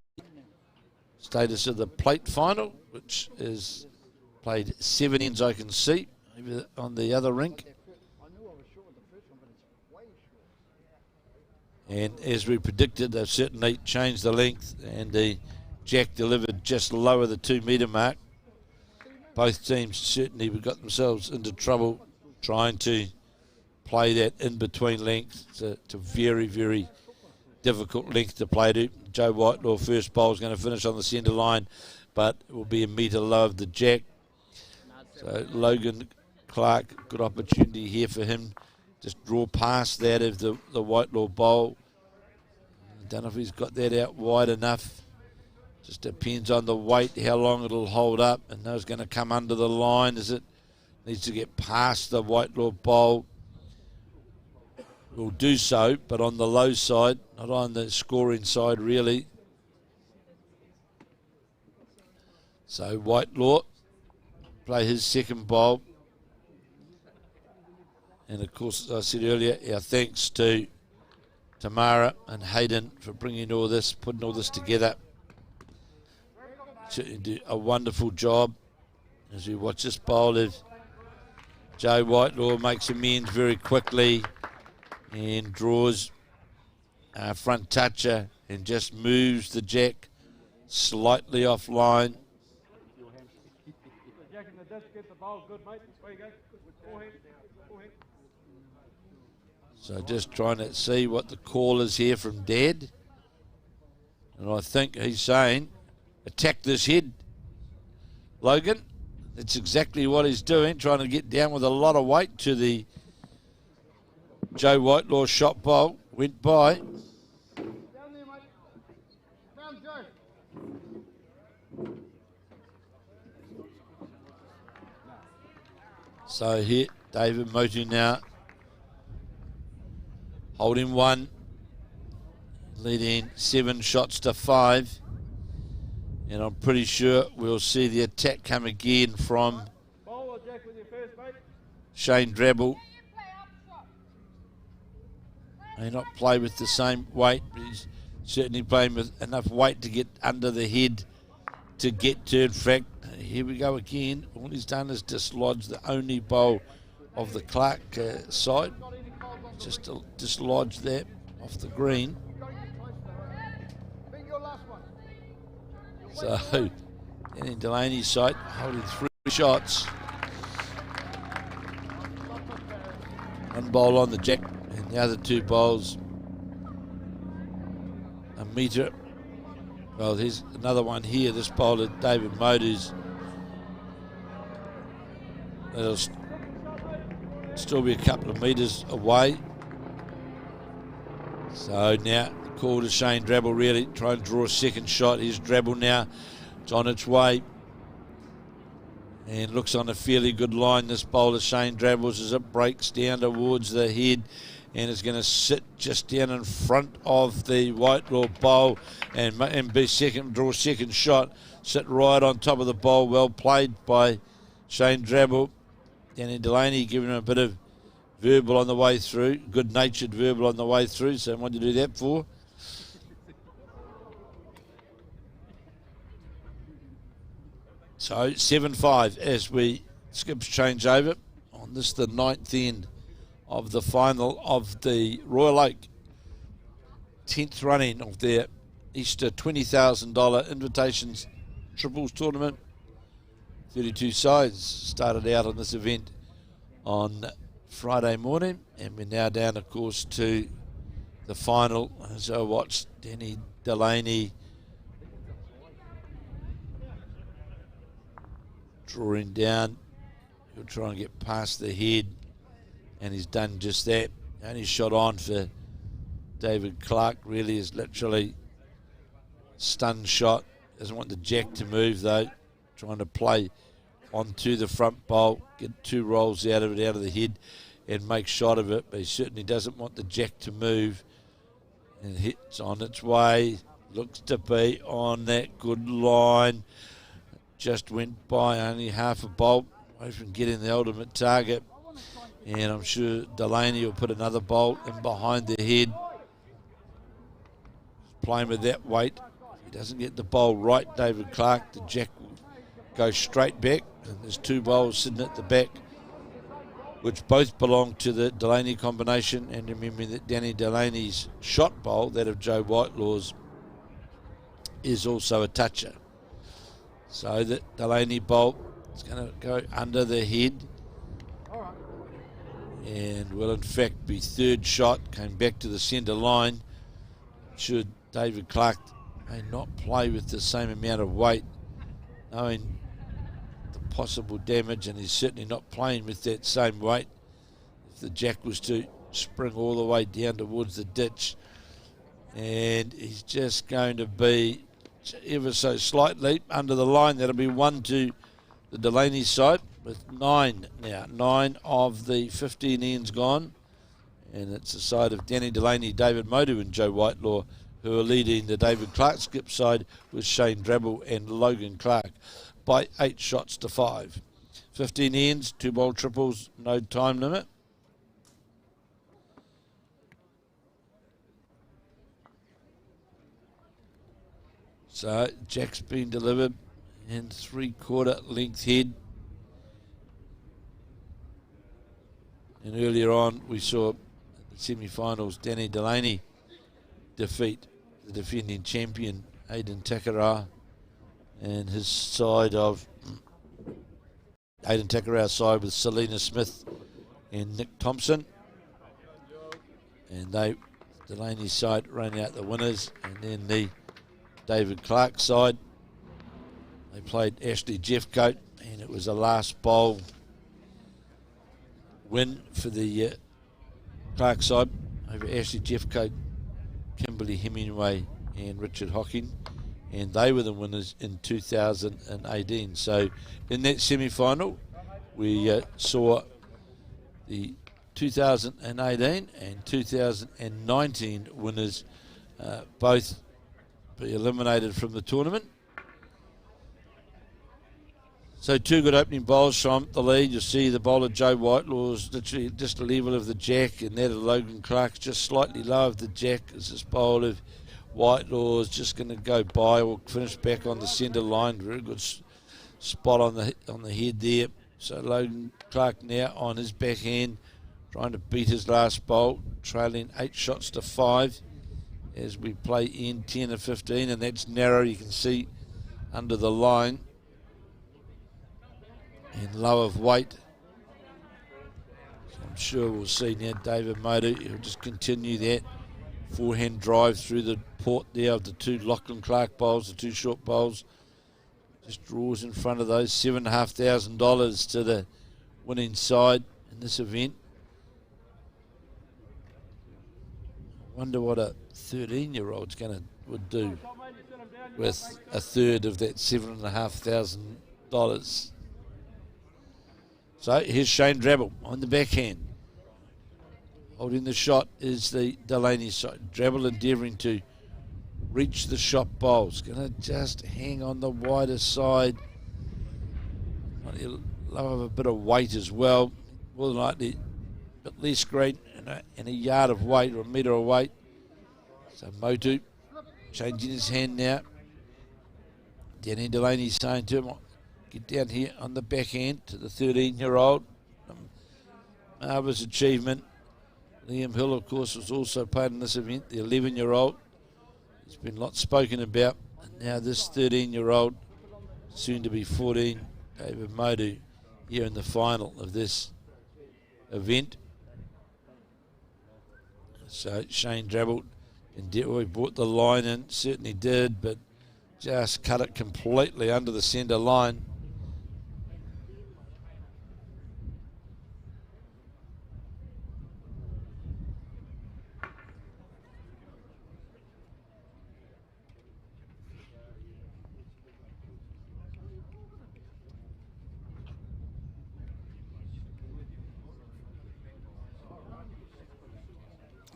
status of the plate final, which is played 7 ends, I can see, over on the other rink. And as we predicted, they've certainly changed the length, and the jack delivered just lower the 2 metre mark. Both teams certainly got themselves into trouble trying to play that in-between length. It's a very, very difficult length to play to. Joe Whitelaw, first bowl, is going to finish on the centre line, but it will be a metre low of the jack. So Logan Clark, good opportunity here for him. Just draw past that of the Whitelaw bowl. I don't know if he's got that out wide enough. Just depends on the weight, how long it'll hold up. And those going to come under the line. As it needs to get past the Whitelaw bowl, will do so, but on the low side, not on the scoring side really. So Whitelaw play his second bowl. And of course, as I said earlier, our thanks to Tamara and Hayden for bringing all this, putting all this together. Certainly do a wonderful job. As we watch this bowl, as Joe Whitelaw makes amends very quickly and draws a front toucher and just moves the jack slightly offline. So just trying to see what the call is here from Dad. And I think he's saying, attack this head, Logan. That's exactly what he's doing, trying to get down with a lot of weight to the Joe Whitelaw shot bowl. Went by. So here, David Motu now holding one, leading 7 shots to 5. And I'm pretty sure we'll see the attack come again from Shane Drabble. May not play with the same weight, but he's certainly playing with enough weight to get under the head to get to. In fact, here we go again. All he's done is dislodge the only bowl of the Clark side. Just to dislodge that off the green. So, Danny Delaney's side holding 3 shots. 1 bowl on the jack and the other 2 bowls a metre. Well, here's another one here. This bowler, David Motu's. It'll still be a couple of metres away. So now the call to Shane Drabble, really trying to draw a second shot. Here's Drabble now. It's on its way. And looks on a fairly good line, this bowler, Shane Drabbles, as it breaks down towards the head. And is going to sit just down in front of the Whitelaw bowl and be second, draw second shot. Sit right on top of the bowl. Well played by Shane Drabble. Danny Delaney giving him a bit of verbal on the way through. Good-natured verbal on the way through. So what do you do that for? So 7-5 as we skips change over on this, the 9th end of the final of the Royal Oak 10th running of their Easter $20,000 Invitations Triples Tournament. 32 sides started out on this event on Friday morning, and we're now down, of course, to the final. As I watched Danny Delaney drawing down, he'll try and get past the head, and he's done just that. Only shot on for David Clark really is literally stun shot. Doesn't want the jack to move though. Trying to play onto the front bowl, get 2 rolls out of it, out of the head, and make shot of it. But he certainly doesn't want the jack to move. And hits on its way. Looks to be on that good line. Just went by only half a bolt away from getting the ultimate target. And I'm sure Delaney will put another bolt in behind the head. Playing with that weight. If he doesn't get the bowl right, David Clark, the jack will go straight back. And there's 2 bowls sitting at the back, which both belong to the Delaney combination. And remember that Danny Delaney's shot bowl, that of Joe Whitelaw's, is also a toucher. So that Delaney bowl is going to go under the head. And will in fact be 3rd shot. Came back to the centre line. Should David Clark may not play with the same amount of weight, knowing the possible damage, and he's certainly not playing with that same weight. If the jack was to spring all the way down towards the ditch, and he's just going to be ever so slightly under the line. That'll be 1 to the Delaney side with 9 now. 9 of the 15 ends gone. And it's the side of Danny Delaney, David Motu and Joe Whitelaw who are leading the David Clark skip side with Shane Drabble and Logan Clark by 8 shots to 5. 15 ends, 2 bowl triples, no time limit. So Jack's been delivered in 3/4 length head. And earlier on we saw in the semi-finals Danny Delaney defeat the defending champion Aidan Takarawa and his side of Aidan Takarawa's side with Selena Smith and Nick Thompson. And Delaney's side ran out the winners, and then the David Clark side, they played Ashley Jeffcoat, and it was a last bowl win for the Clark side over Ashley Jeffcoat, Kimberly Hemingway and Richard Hocking, and they were the winners in 2018. So in that semi-final we saw the 2018 and 2019 winners both be eliminated from the tournament. So two good opening bowls from the lead. You'll see the bowler Joe Whitelaw is literally just a level of the jack, and that of Logan Clark just slightly low of the jack as this bowl of Whitelaw is just going to go by or finish back on the centre line. Very good spot on the head there. So Logan Clark now on his backhand, trying to beat his last bowl, trailing 8 shots to 5 as we play in 10 of 15, and that's narrow. You can see under the line and low of weight. So I'm sure we'll see now David Modu. He'll just continue that forehand drive through the port there of the two Lachlan Clark bowls, the two short bowls. Just draws in front of those $7,500 to the winning side in this event. I wonder what a 13-year-old's would do with a third of that $7,500. So here's Shane Drabble on the backhand. Holding the shot is the Delaney side. Drabble endeavouring to reach the shot bowls. Going to just hang on the wider side. Low of a bit of weight as well. More than likely, but less great and a yard of weight or a metre of weight. So Motu changing his hand now. Danny Delaney saying to him, get down here on the backhand to the 13-year-old. Marvellous achievement. Liam Hill, of course, was also played in this event, the 11-year-old. He's been a lot spoken about. And now this 13-year-old, soon to be 14, David Modu, here in the final of this event. So Shane Drabble, he brought the line in, certainly did, but just cut it completely under the centre line.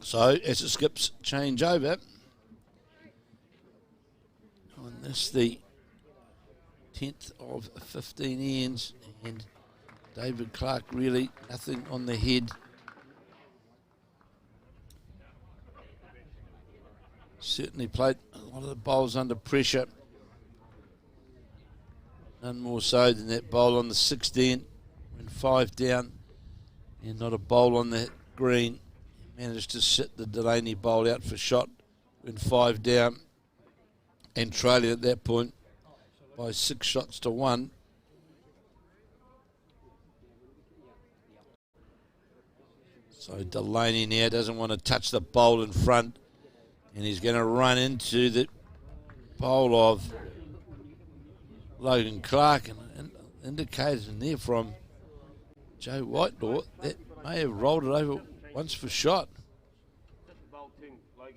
So as the skips change over, on this the 10th of 15 ends, and David Clark really nothing on the head. Certainly played a lot of the bowls under pressure. None more so than that bowl on the 16, when 5 down, and not a bowl on the green. Managed to sit the Delaney bowl out for shot when 5 down, and trailing at that point by 6 shots to 1. So Delaney now doesn't want to touch the bowl in front, and he's going to run into the bowl of Logan Clark, and indicated in there from Joe Whitelaw that may have rolled it over once for shot.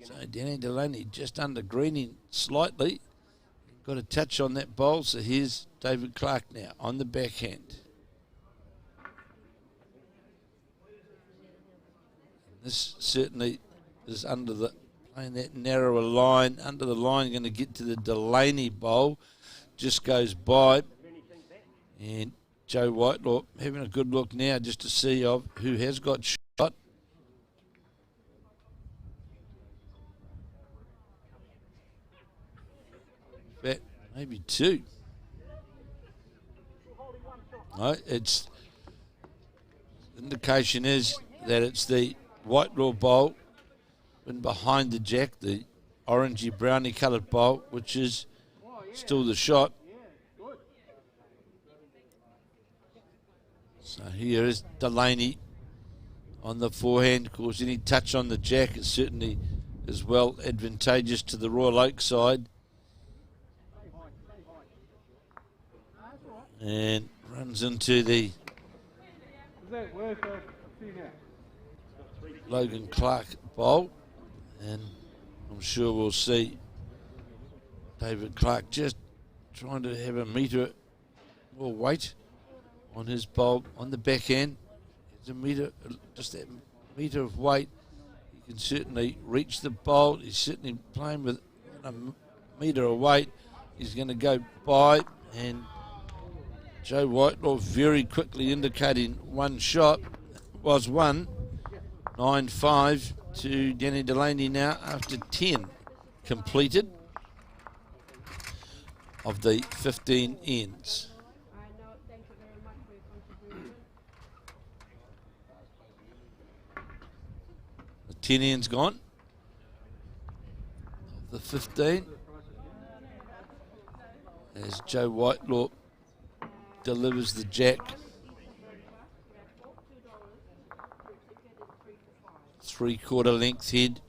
So Danny Delaney just under greening slightly. Got a touch on that bowl. So here's David Clark now on the backhand. This certainly is under the, playing that narrower line. Under the line, going to get to the Delaney bowl. Just goes by. And Joe Whitelaw having a good look now just to see of who has got shot. bet, maybe 2. No, it's indication is that it's the Whitelaw bowl and behind the jack, the orangey brownie coloured bowl, which is still the shot. So here is Delaney on the forehand. Of course, any touch on the jack is certainly as well advantageous to the Royal Oak side. And runs into the Logan Clark bowl. And I'm sure we'll see David Clark just trying to have a metre more weight on his bowl on the backhand. It's a metre, just that metre of weight. He can certainly reach the bowl. He's certainly playing with a metre of weight. He's going to go by, and Joe Whitelaw very quickly indicating one shot was one. 9-5 to Danny Delaney now after 10 completed of the 15 ends. The 10 ends gone. The 15 as Joe Whitelaw delivers the jack. 3/4 length head.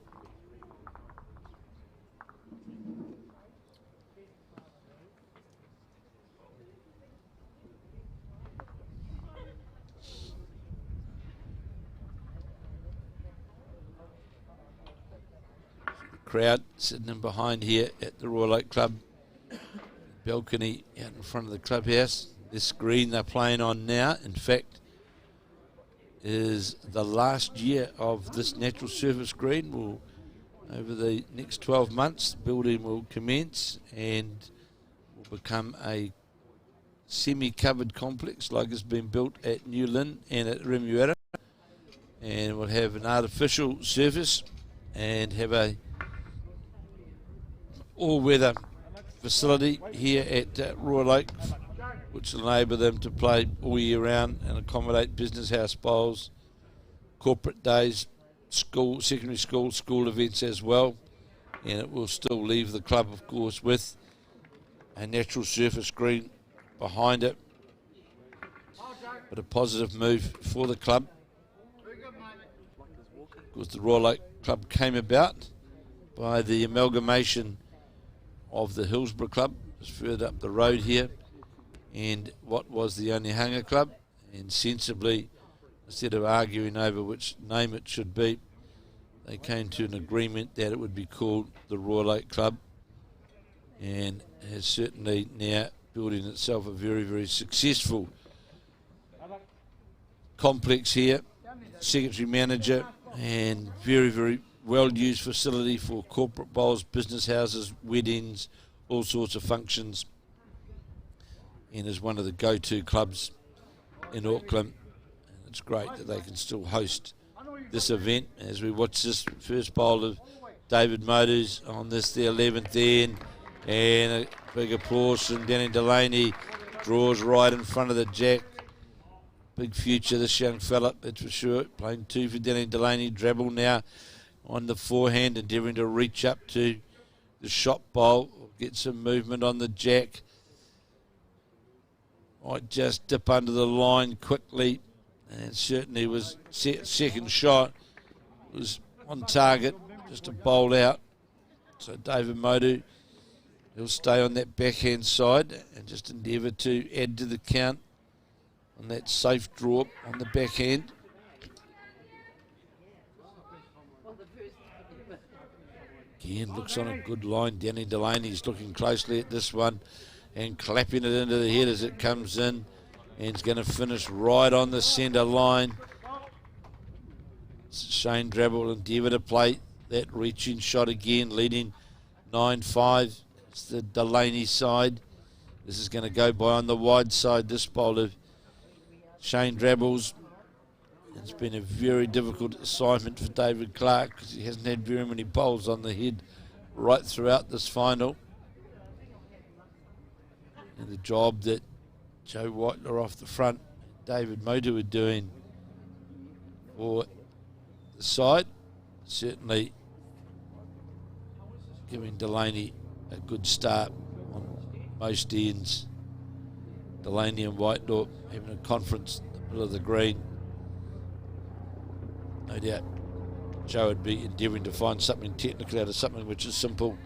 Crowd sitting in behind here at the Royal Oak Club balcony out in front of the clubhouse. This green they're playing on now, in fact, is the last year of this natural surface green. Over the next 12 months, building will commence and will become a semi-covered complex like it's been built at New Lynn and at Remuera, and will have an artificial surface and have a all-weather facility here at Royal Oak, which will enable them to play all year round and accommodate business house bowls, corporate days, school, secondary school events as well. And it will still leave the club, of course, with a natural surface green behind it. But a positive move for the club. Of course, the Royal Oak Club came about by the amalgamation of the Hillsborough Club, just further up the road here, and what was the Onehunga Club, and sensibly, instead of arguing over which name it should be, they came to an agreement that it would be called the Royal Oak Club, and has certainly now building itself a very, very successful complex here, secretary manager, and very, very well-used facility for corporate bowls, business houses, weddings, all sorts of functions, and is one of the go-to clubs in Auckland. And it's great that they can still host this event as we watch this first bowl of David Modus on this, the 11th end, and a big applause from Danny Delaney. Draws right in front of the jack. Big future, this young fella, that's for sure. Playing 2 for Danny Delaney. Drabble now on the forehand, endeavouring to reach up to the shot bowl, get some movement on the jack. Might just dip under the line quickly, and certainly was second shot was on target, just a bowl out. So David Modu, he'll stay on that backhand side and just endeavour to add to the count on that safe draw on the backhand. Again, looks on a good line. Danny Delaney's looking closely at this one and clapping it into the head as it comes in, and it's going to finish right on the centre line. Shane Drabble will endeavour to play that reaching shot again, leading 9-5. It's the Delaney side. This is going to go by on the wide side, this bowl of Shane Drabble's. It's been a very difficult assignment for David Clark because he hasn't had very many bowls on the head right throughout this final. And the job that Joe Whitelaw off the front, David Motor were doing for the side, certainly giving Delaney a good start on most ends. Delaney and Whitelaw having a conference in the middle of the green. No doubt Joe would be endeavouring to find something technical out of something which is simple.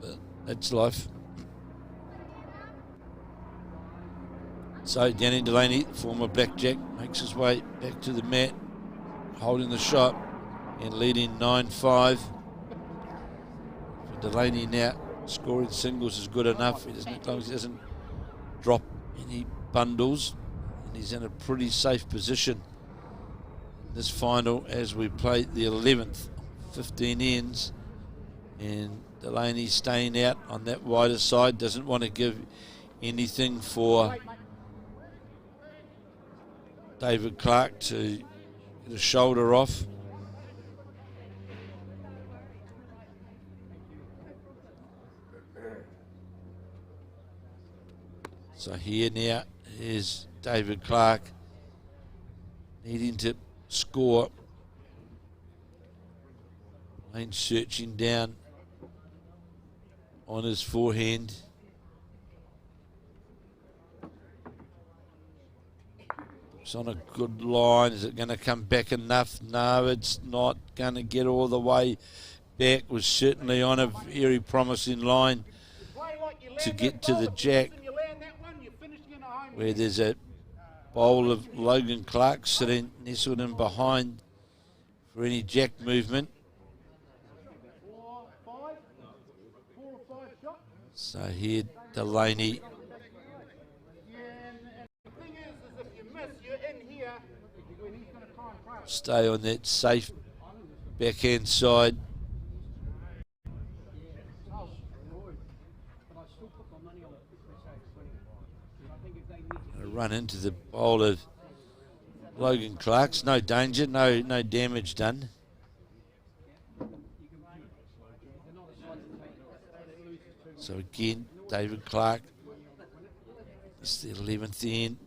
But that's life. So Danny Delaney, former blackjack, makes his way back to the mat, holding the shot and leading 9-5. For Delaney now, scoring singles is good enough. As long as he doesn't drop any bundles, and he's in a pretty safe position in this final as we play the 11th. 15 ends, and Delaney staying out on that wider side, doesn't want to give anything for David Clark to get a shoulder off. So here now is David Clark needing to score. Lane searching down on his forehand. It's on a good line. Is it going to come back enough? No, it's not going to get all the way back. Was certainly on a very promising line to get to the jack, where there's a bowl of Logan Clark sitting nestled in behind for any jack movement. So here Delaney stay on that safe backhand side. Run into the bowl of Logan Clark's. No danger, no damage done. So again, David Clark, it's the 11th end,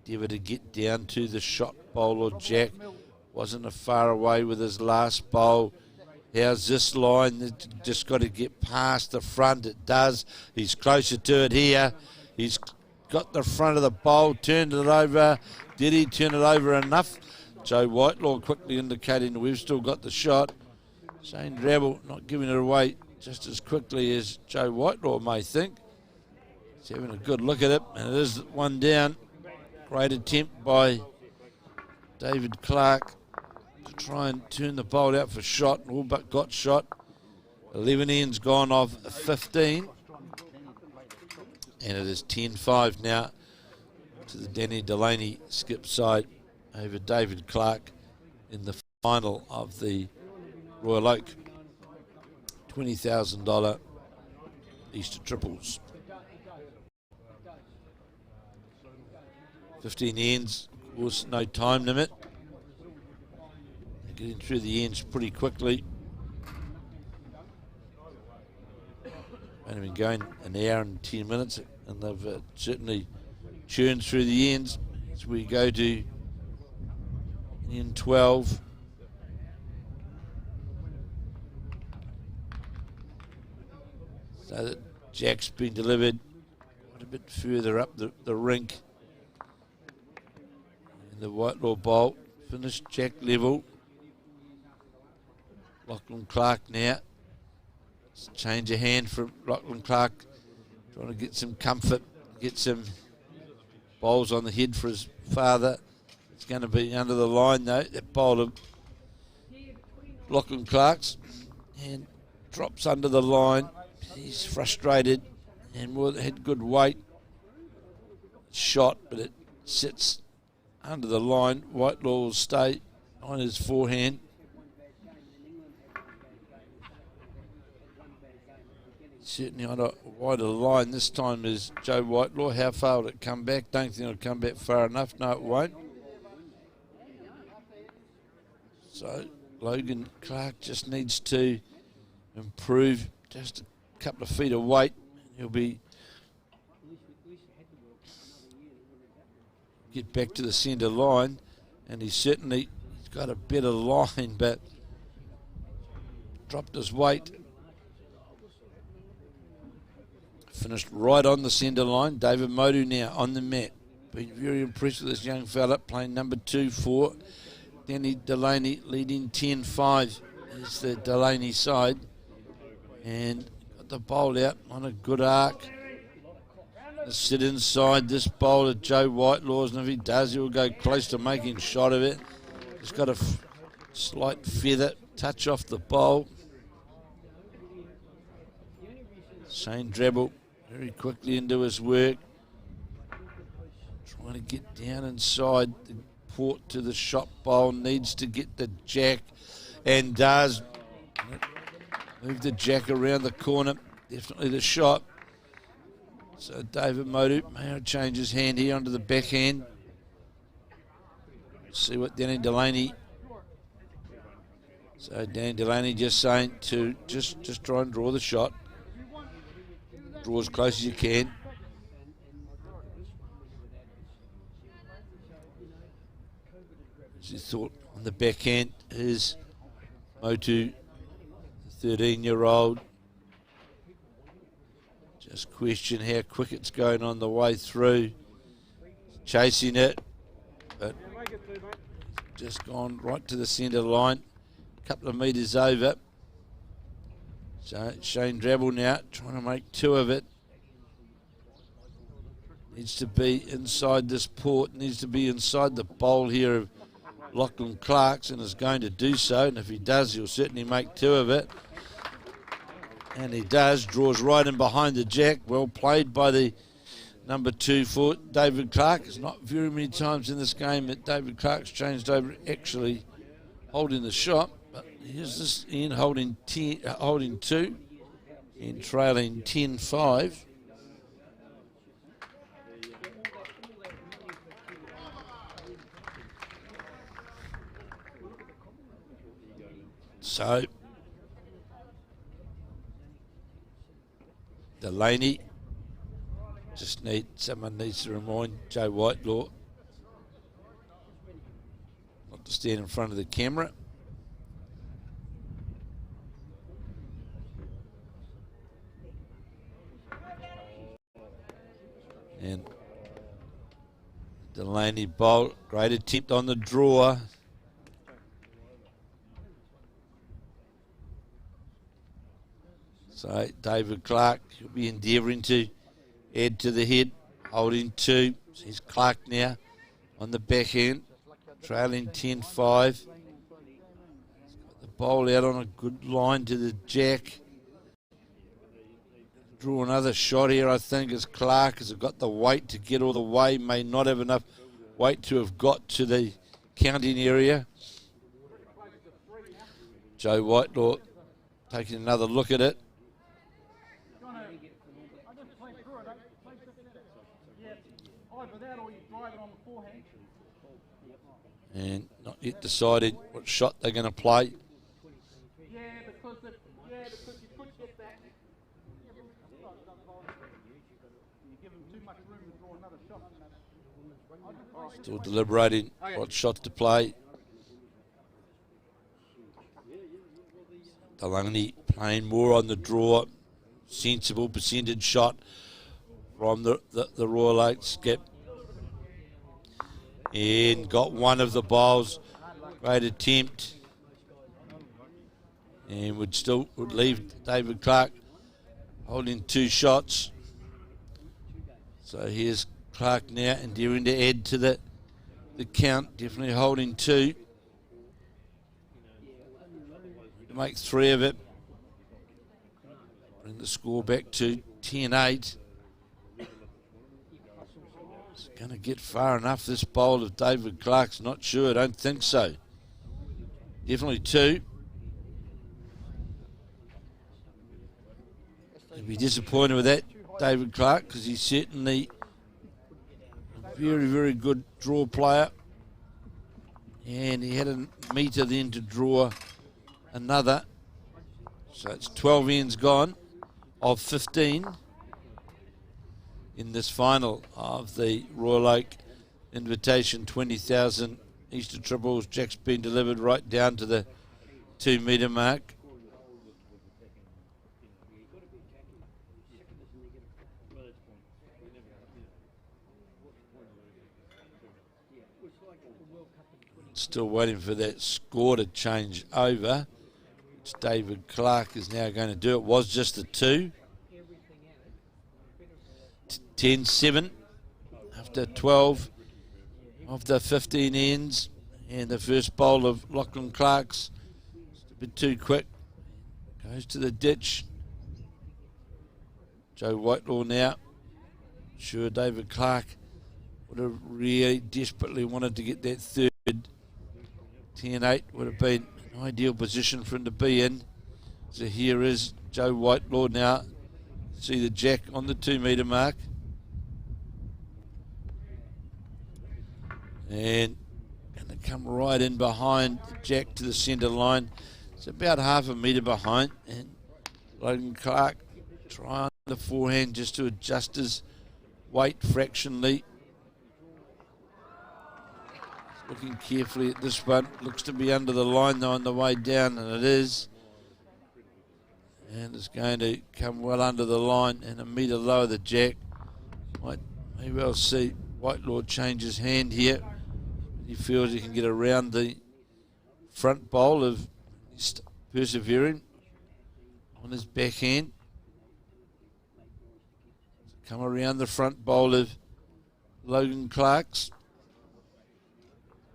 endeavour to get down to the shot bowl or jack. Wasn't a far away with his last bowl. How's this line? It's just got to get past the front. It does. He's closer to it here. He's got the front of the bowl, turned it over. Did he turn it over enough? Joe Whitelaw quickly indicating we've still got the shot. Shane Drabble not giving it away just as quickly as Joe Whitelaw may think. He's having a good look at it, and it is one down. Great attempt by David Clark to try and turn the bowl out for shot, all but got shot. 11 ends gone of 15. And it is 10-5 now to the Danny Delaney skip side over David Clark in the final of the Royal Oak $20,000 Easter Triples. 15 ends, of course, no time limit. They're getting through the ends pretty quickly. Only been going an hour and 10 minutes, and they've certainly churned through the ends as we go to end 12. So that jack's been delivered quite a bit further up the rink. And the Whitelaw bowl finished jack level. Lachlan Clark now. Change of hand for Lachlan Clark, trying to get some comfort, get some bowls on the head for his father. It's going to be under the line though, that bowl of Lachlan Clark's, and drops under the line. He's frustrated and had good weight. Shot, but it sits under the line. Whitelaw will stay on his forehand. Certainly on a wider line this time is Joe Whitelaw. How far will it come back? Don't think it'll come back far enough. No, it won't. So Logan Clark just needs to improve just a couple of feet of weight. He'll be get back to the centre line, and he's got a better line, but dropped his weight. Finished right on the centre line. David Modu now on the mat. Been very impressed with this young fella, playing number 2 for Danny Delaney, leading 10-5 is the Delaney side. And got the bowl out on a good arc. Sit inside this bowler, Joe Whitelaw's, and if he does, he'll go close to making shot of it. He's got a slight feather touch off the bowl. Shane Drabble very quickly into his work. Trying to get down inside the port to the shot bowl. Needs to get the jack and does. Move the jack around the corner. Definitely the shot. So David Modu may change his hand here onto the backhand. See what Danny Delaney. So Danny Delaney just saying to just try and draw the shot. Draw as close as you can. As you thought on the backhand is Motu, the 13-year-old. Just question how quick it's going on the way through. Chasing it, but just gone right to the centre line. A couple of metres over. So Shane Drabble now trying to make 2 of it. Needs to be inside this port, needs to be inside the bowl here of Lachlan Clark's, and is going to do so. And if he does, he'll certainly make 2 of it. And he does, draws right in behind the jack. Well played by the number 2 for David Clark. It's not very many times in this game that David Clark's changed over actually holding the shot. But here's this Ian holding 2 and trailing 10-5. So Delaney someone needs to remind Joe Whitelaw not to stand in front of the camera. And Delaney bowl, great attempt on the draw. So David Clark, he'll be endeavouring to add to the head, holding 2. He's Clark now on the backhand, trailing 10-5. He's got the bowl out on a good line to the jack. Draw another shot here, I think, as Clark has got the weight to get all the way, may not have enough weight to have got to the counting area. Joe Whitelaw taking another look at it. And not yet decided what shot they're going to play. Still deliberating what shot to play. Delaney playing more on the draw. Sensible percentage shot from the Royal Oak skip. And got one of the bowls. Great attempt. And would leave David Clark holding 2 shots. So here's Clark now endeavouring to add to the count. Definitely holding 2. To make 3 of it. Bring the score back to 10-8. Going to get far enough, this bowl of David Clark's not sure. I don't think so. Definitely 2. He'll be disappointed with that, David Clark, because he's certainly a very, very good draw player. And he had a metre then to draw another. So it's 12 ends gone of 15. In this final of the Royal Oak invitation 20,000 Easter triples. Jack's been delivered right down to the 2 metre mark. Still waiting for that score to change over, which David Clark is now going to do. It was just a 2. 10-7 after 12 of the 15 ends, and the first bowl of Lachlan Clark's just a bit too quick. Goes to the ditch. Joe Whitelaw now. Sure, David Clark would have really desperately wanted to get that third. 10-8 would have been an ideal position for him to be in. So here is Joe Whitelaw now. See the Jack on the 2 metre mark. And going to come right in behind Jack to the centre line. It's about half a metre behind. And Logan Clark trying the forehand just to adjust his weight fractionally. Looking carefully at this one. Looks to be under the line though on the way down, and it is. And it's going to come well under the line and a metre lower the Jack. May well see Whitelaw change his hand here. He feels he can get around the front bowl of persevering on his backhand. Come around the front bowl of Logan Clark's.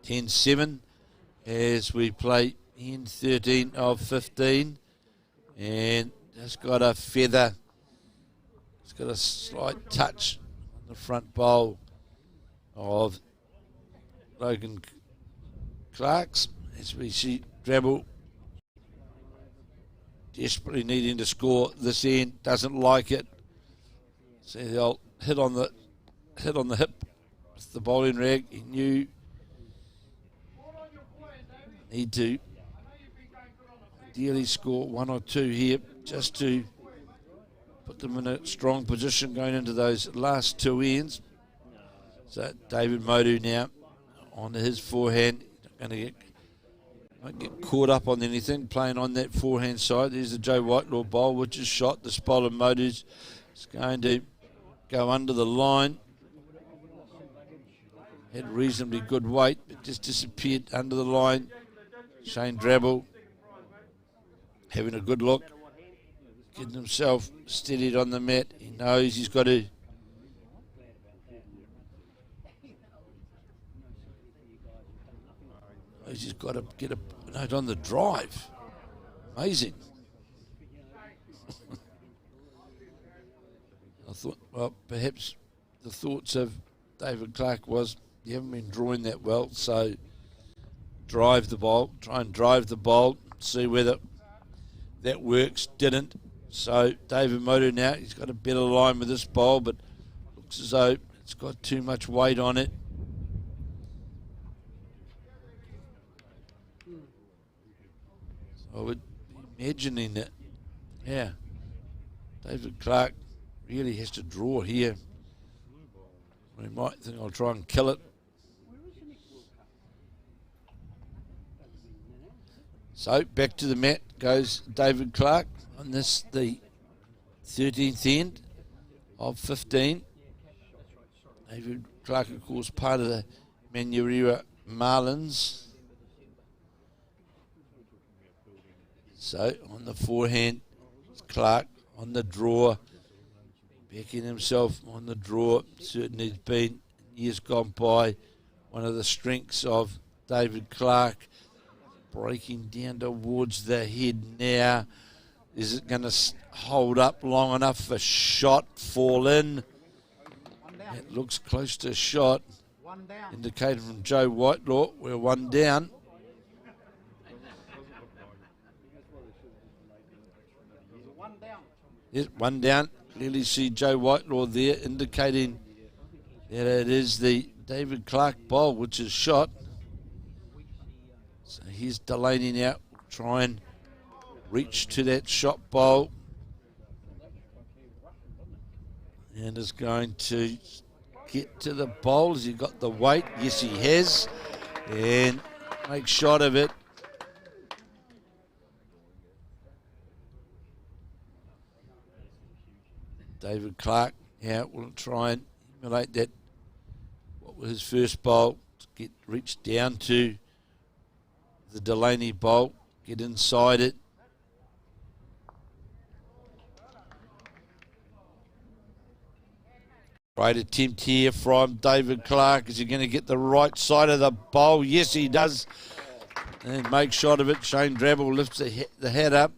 10-7 as we play end 13 of 15, and just got a feather. It's got a slight touch on the front bowl of Logan Clark's as we see Drabble desperately needing to score this end. Doesn't like it. So they'll hit on the hip with the bowling rag. He knew. Need to ideally score 1 or 2 here just to put them in a strong position going into those last 2 ends. So David Modu now on his forehand. Won't get caught up on anything playing on that forehand side. There's the Joe Whitelaw bowl, which is shot. The bowl of Modu's is going to go under the line. Had reasonably good weight, but just disappeared under the line. Shane Drabble having a good look, getting himself steadied on the mat. He knows he's got to get a note on the drive. Amazing. I thought, well, perhaps the thoughts of David Clark was you haven't been drawing that well, so try and drive the bowl, see whether that works. Didn't. So David Modu now, he's got a better line with this bowl, but looks as though it's got too much weight on it. So I would be imagining that, yeah, David Clark really has to draw here. He might think I'll try and kill it. So back to the mat goes David Clark on this, the 13th end of 15. David Clark, of course, part of the Manurewa Marlins. So on the forehand, Clark on the draw, backing himself on the draw. Certainly has been, in years gone by, one of the strengths of David Clark. Breaking down towards the head now. Is it going to hold up long enough for shot? Fall in. It looks close to a shot. Indicated from Joe Whitelaw. We're 1 down. Yes, 1 down. Clearly see Joe Whitelaw there indicating that it is the David Clark bowl which is shot. So here's Delaney now, try and reach to that shot bowl. And is going to get to the bowl? Has he got the weight? Yes, he has. And makes shot of it. David Clark, will try and emulate that. What was his first bowl? Reach down to the Delaney bowl, get inside it. Great attempt here from David Clark. Is he going to get the right side of the bowl? Yes, he does. And make shot of it. Shane Drabble lifts the head up.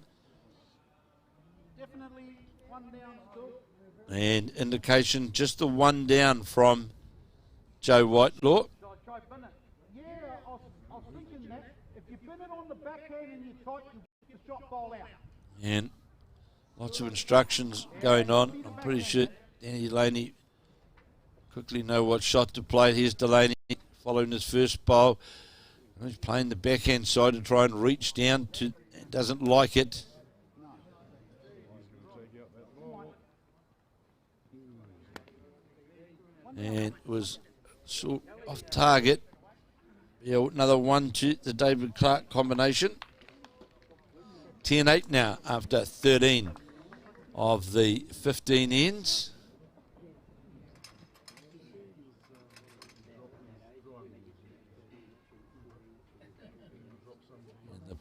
Definitely one down still. And indication just the one down from Joe Whitelaw. Try pin it. Yeah, I was thinking that. If you pin it on the backhand and you tight, you get the shot ball out. And lots of instructions going on. I'm pretty sure Danny Delaney quickly know what shot to play. Here's Delaney following his first bowl. He's playing the backhand side to try and reach down to, doesn't like it. And was sort off target. Yeah, another one to the David Clark combination. 10-8 now after 13 of the 15 ends.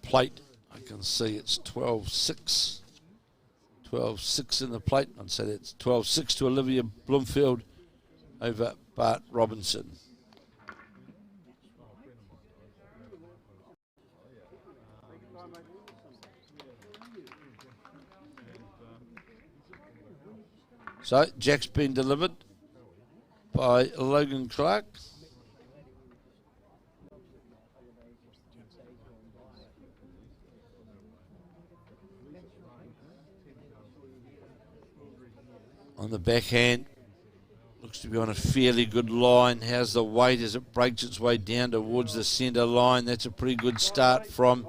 Plate, I can see it's 12-6. 12-6 in the plate. I'd say that's 12-6 to Olivia Bloomfield over Bart Robinson. So, Jack's been delivered by Logan Clark. On the backhand, looks to be on a fairly good line. How's the weight as it breaks its way down towards the centre line? That's a pretty good start from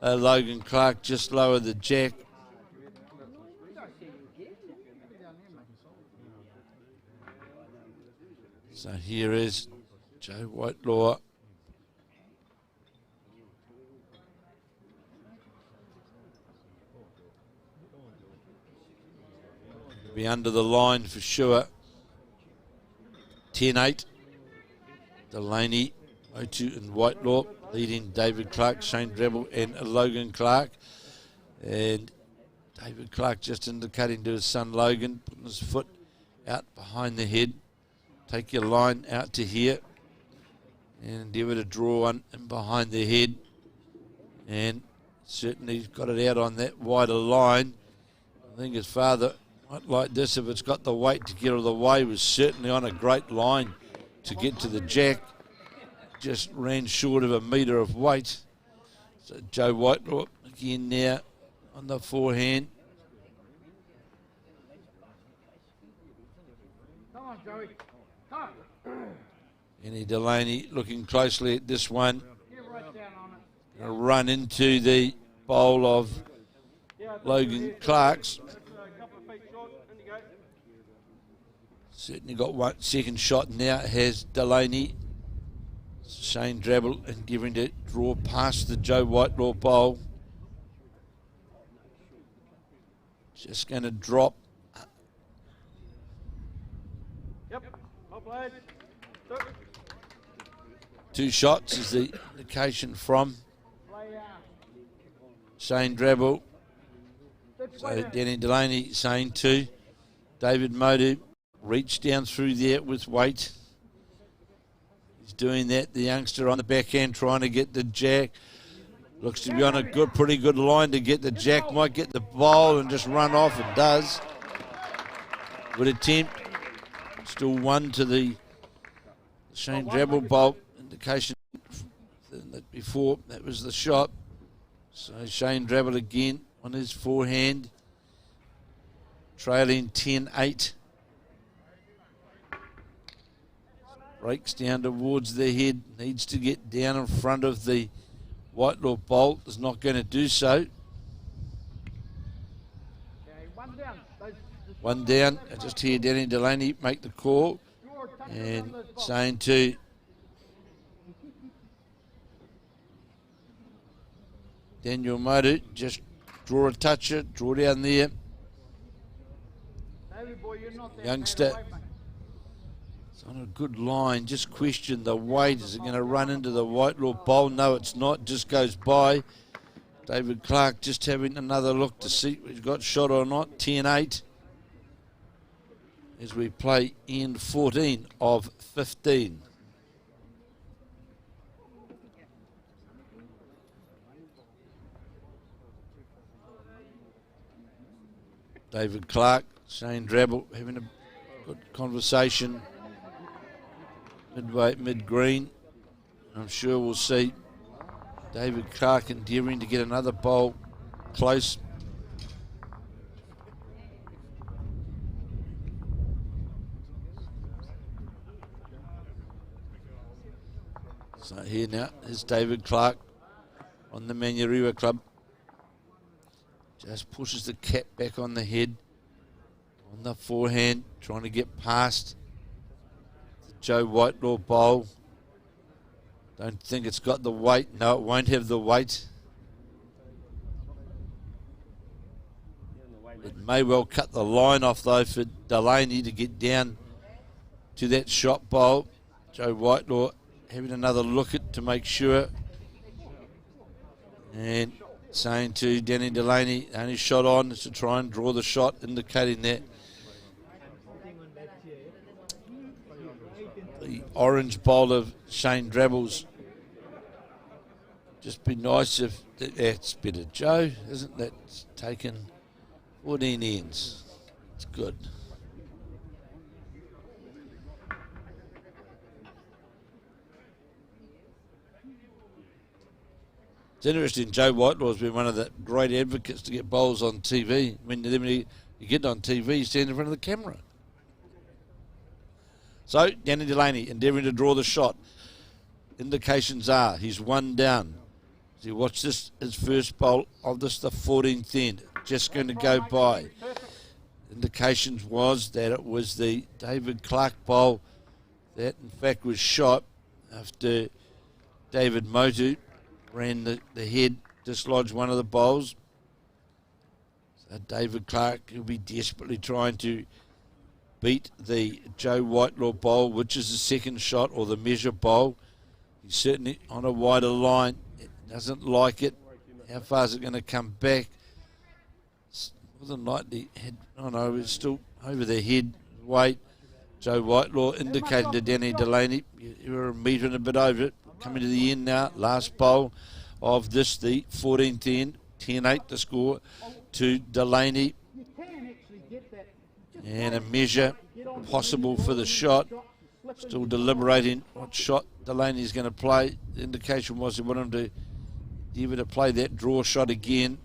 Logan Clark, just lower the jack. So here is Joe Whitelaw. Be under the line for sure. 10-8. Delaney, Motu and Whitelaw leading David Clark, Shane Drabble and Logan Clark. And David Clark just indicating to his son Logan, putting his foot out behind the head. Take your line out to here and endeavour to draw one in behind the head. And certainly got it out on that wider line. I think his father might like this if it's got the weight to get out of the way. Was certainly on a great line to get to the jack. Just ran short of a metre of weight. So Joe Whitelaw again now on the forehand. Come on, Joey. Come on. Annie Delaney looking closely at this one. Get right down on it. Gonna run into the bowl of Logan Clark's. Certainly got one second shot now. Has Delaney. Shane Drabble endeavouring to draw past the Joe Whitelaw bowl. Just going to drop. Yep. Well played. Two shots is the indication from Shane Drabble. So Danny Delaney saying two. David Motu reached down through there with weight. He's doing that. The youngster on the backhand trying to get the jack. Looks to be on a pretty good line to get the jack. Might get the bowl and just run off. It does. Good attempt. Still one to the Shane Drabble bowl. Indication that before that was the shot. So Shane Drabble again on his forehand. Trailing 10-8. Breaks down towards the head. Needs to get down in front of the Whitelaw bolt. Is not going to do so. Okay, one down. One down. I just hear Danny Delaney make the call. And saying to Daniel Motu, just draw a toucher, draw down there. Youngster, it's on a good line, just question the weight. Is it going to run into the Whitelaw bowl? No, it's not, just goes by. David Clark just having another look to see if he's got shot or not. 10-8 as we play end 14 of 15. David Clark, Shane Drabble having a good conversation midway, mid-green. I'm sure we'll see David Clark endeavouring to get another bowl close. So here now is David Clark on the Manurewa Club. Just pushes the cap back on the head, on the forehand, trying to get past the Joe Whitelaw bowl. Don't think it's got the weight. No, it won't have the weight. It may well cut the line off, though, for Delaney to get down to that shot bowl. Joe Whitelaw having another look at to make sure. And saying to Danny Delaney, only shot on is to try and draw the shot, indicating that the orange bowl of Shane Drabble's just be nice if that's better. Joe, isn't that taken 14 ends? It's good. It's interesting, Joe Whitelaw has been one of the great advocates to get bowls on TV. When you get on TV, you stand in front of the camera. So, Danny Delaney endeavouring to draw the shot. Indications are he's one down. As you watch this, his first bowl of this, the 14th end. Just going to go by. Indications was that it was the David Clark bowl that, in fact, was shot after David Motu ran the head, dislodged one of the bowls. So David Clark will be desperately trying to beat the Joe Whitelaw bowl, which is the second shot, or the measure bowl. He's certainly on a wider line. It doesn't like it. How far is it going to come back? More than likely, it's still over the head weight. Joe Whitelaw indicated to Danny Delaney, you were a metre and a bit over it. Coming to the end now, last bowl of this, the 14th end, 10-8 to score to Delaney. And a measure possible for the shot. Still deliberating what shot Delaney's going to play. The indication was he wanted him to give it a play that draw shot again.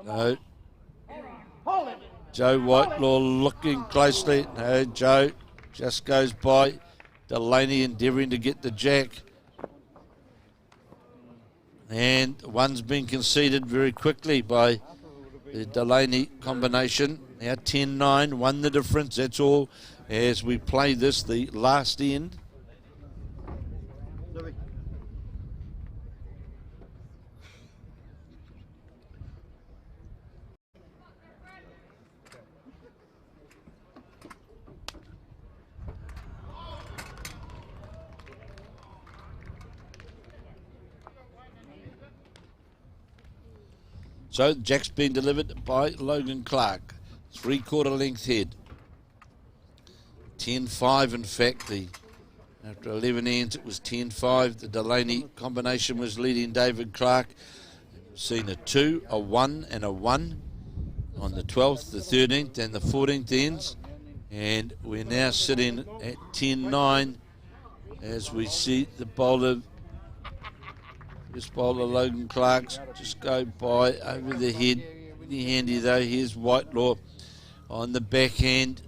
No. Joe Whitelaw looking closely. No, Joe just goes by. Delaney endeavouring to get the jack. And one's been conceded very quickly by the Delaney combination. Now 10-9, won the difference, that's all. As we play this, the last end. So jack's been delivered by Logan Clark. 3/4 length head. 10-5 in fact. After 11 ends it was 10-5. The Delaney combination was leading David Clark. We've seen a 2, a 1 and a 1 on the 12th, the 13th and the 14th ends. And we're now sitting at 10-9 as we see the bowler. This bowler Logan Clark's just go by over the head. Pretty handy though. Here's Whitelaw on the backhand.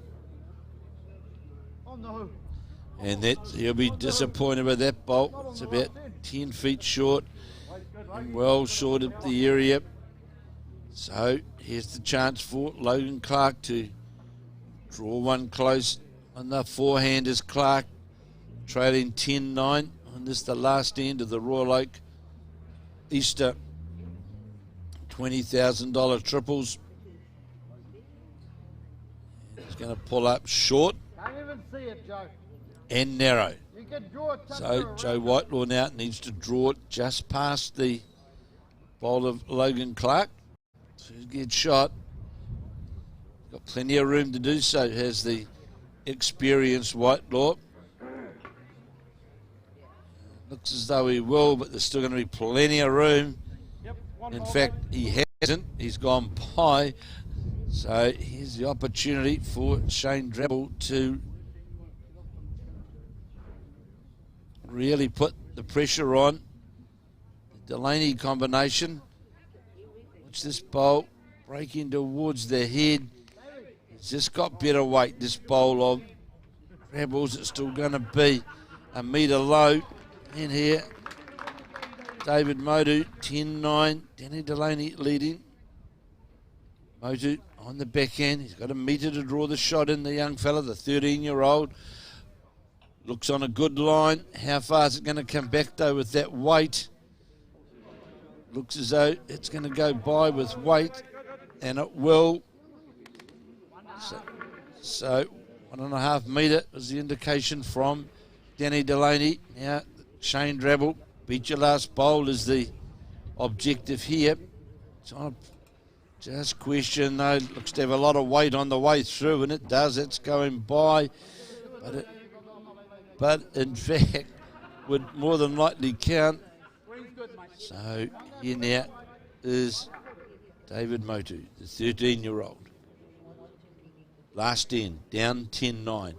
And he'll be disappointed with that bolt. It's about 10 feet short and well short of the area. So here's the chance for Logan Clark to Draw one close on the forehand is Clark, trailing 10-9 on this, the last end of the Royal Oak Easter $20,000 triples. He's going to pull up short Can't even see it, Joe. and narrow. You can draw it. So Joe Whitelaw now needs to draw it just past the bowl of Logan Clark to get shot. Got plenty of room to do so, has the experienced Whitelaw. Looks as though he will, but there's still going to be plenty of room. In fact, he hasn't. He's gone by. So here's the opportunity for Shane Drabble to really put the pressure on. The Delaney combination, which this bowl breaking towards the head. It's just got better weight, this bowl of Drabble's. It's still going to be a metre low. In here, David Motu, 10-9. Danny Delaney leading. Motu on the backhand. He's got a metre to draw the shot in, the young fella, the 13-year-old. Looks on a good line. How far is it going to come back, though, with that weight? Looks as though it's going to go by with weight, and it will. So 1.5 metre was the indication from Danny Delaney. Now, Shane Drabble, beat your last bowl is the objective here. So just question, though, looks to have a lot of weight on the way through, and it does. It's going by, but in fact would more than likely count. So here now is David Motu, the 13-year-old. Last end, down 10-9.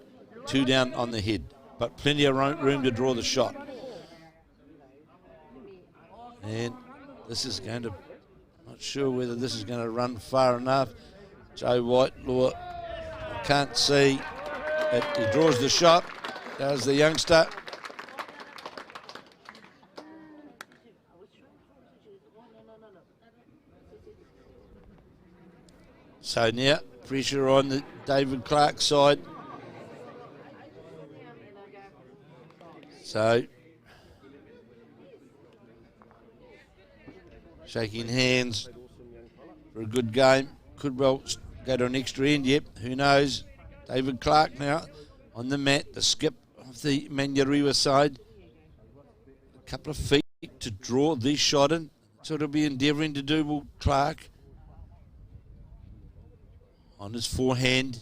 2 down on the head, but plenty of room to draw the shot. And this is going to, not sure whether this is going to run far enough. Joe Whitelaw, I can't see it. He draws the shot, does the youngster. So now, pressure on the David Clark side. So, shaking hands for a good game. Could well go to an extra end, yep, who knows. David Clark now on the mat, the skip of the Manurewa side. A couple of feet to draw this shot in. That's what he'll be endeavouring to do, Will Clark. On his forehand,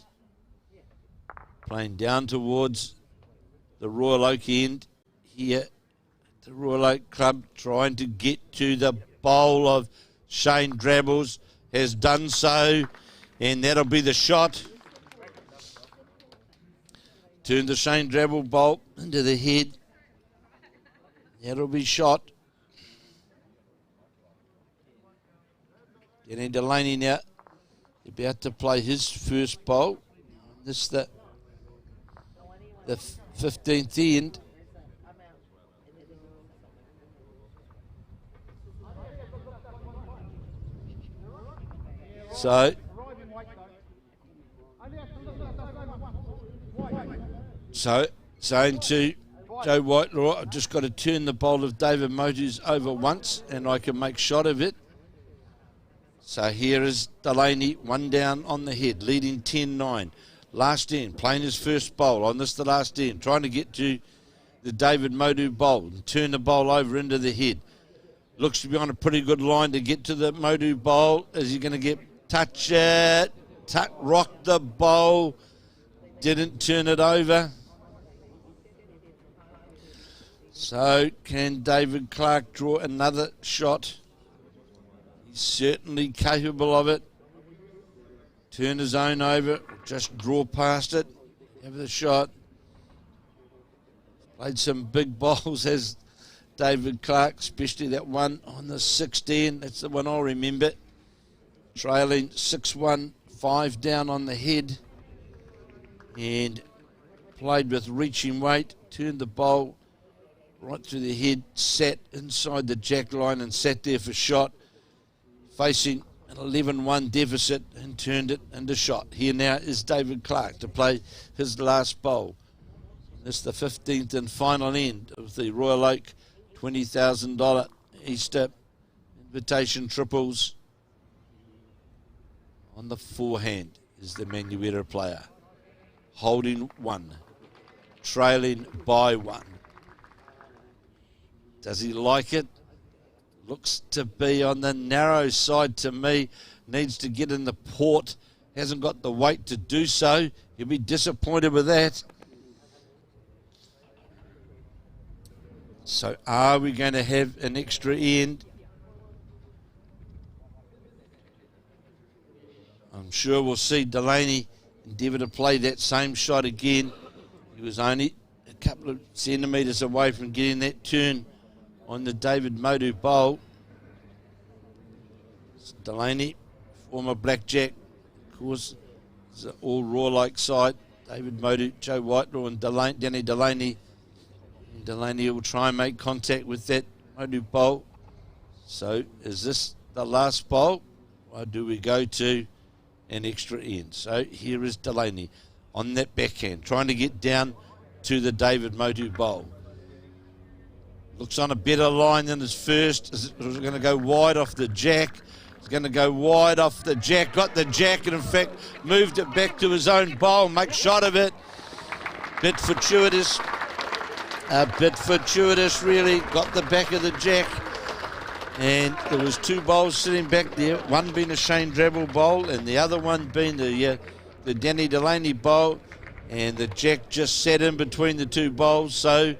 playing down towards the Royal Oak end here. The Royal Oak Club trying to get to the bowl of Shane Drabble's, has done so, and that'll be the shot. Turn the Shane Drabble bowl into the head. That'll be shot. Danny Delaney now about to play his first bowl. This the 15th end. So saying to Joe Whitelaw, I've just got to turn the bowl of David Motu's over once and I can make shot of it. So here is Delaney, 1 down on the head, leading 10-9. Last end, playing his first bowl on this, the last end, trying to get to the David Motu bowl and turn the bowl over into the head. Looks to be on a pretty good line to get to the Motu bowl. Is he going to get touch it? Rock the bowl. Didn't turn it over. So can David Clark draw another shot? He's certainly capable of it. Turn his own over, just draw past it. Have the shot. Played some big bowls, has David Clark, especially that one on the 16. That's the one I'll remember. Trailing 6-1, 5 down on the head. And played with reaching weight. Turned the bowl right through the head. Sat inside the jack line and sat there for shot. Facing an 11-1 deficit and turned it into shot. Here now is David Clark to play his last bowl. This is the 15th and final end of the Royal Oak $20,000 Easter Invitation Triples. On the forehand is the Manuera player, holding one, trailing by one. Does he like it? Looks to be on the narrow side to me. Needs to get in the port. Hasn't got the weight to do so. He'll be disappointed with that. So are we going to have an extra end? I'm sure we'll see Delaney endeavour to play that same shot again. He was only a couple of centimetres away from getting that turn on the David Motu bowl. Delaney, former blackjack, of course, is an all Royal-like side. David Motu, Joe Whitelaw and Danny Delaney. And Delaney will try and make contact with that Motu bowl. So is this the last bowl, or do we go to an extra end? So here is Delaney on that backhand, trying to get down to the David Motu bowl. Looks on a better line than his first. Is it going to go wide off the jack? It's going to go wide off the jack. Got the jack and, in fact, moved it back to his own bowl. Make shot of it. Bit fortuitous. A bit fortuitous, really. Got the back of the jack. And there was two bowls sitting back there. One being a Shane Drabble bowl and the other one being the Danny Delaney bowl. And the jack just sat in between the two bowls. So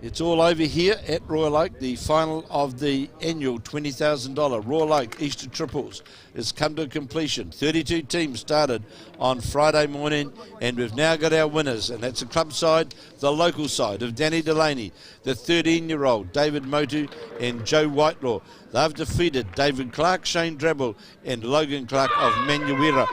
it's all over here at Royal Oak. The final of the annual $20,000 Royal Oak Easter Triples has come to completion. 32 teams started on Friday morning, and we've now got our winners, and that's the club side, the local side of Danny Delaney, the 13-year-old David Motu and Joe Whitelaw. They've defeated David Clark, Shane Drabble and Logan Clark of Manuera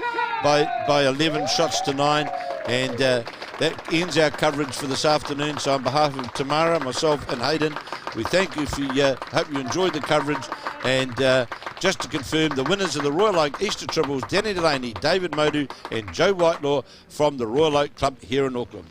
by 11 shots to 9. And that ends our coverage for this afternoon. So on behalf of Tamara, myself and Hayden, we thank you for hope you enjoyed the coverage. And just to confirm, the winners of the Royal Oak Easter Triples, Danny Delaney, David Motu and Joe Whitelaw from the Royal Oak Club here in Auckland.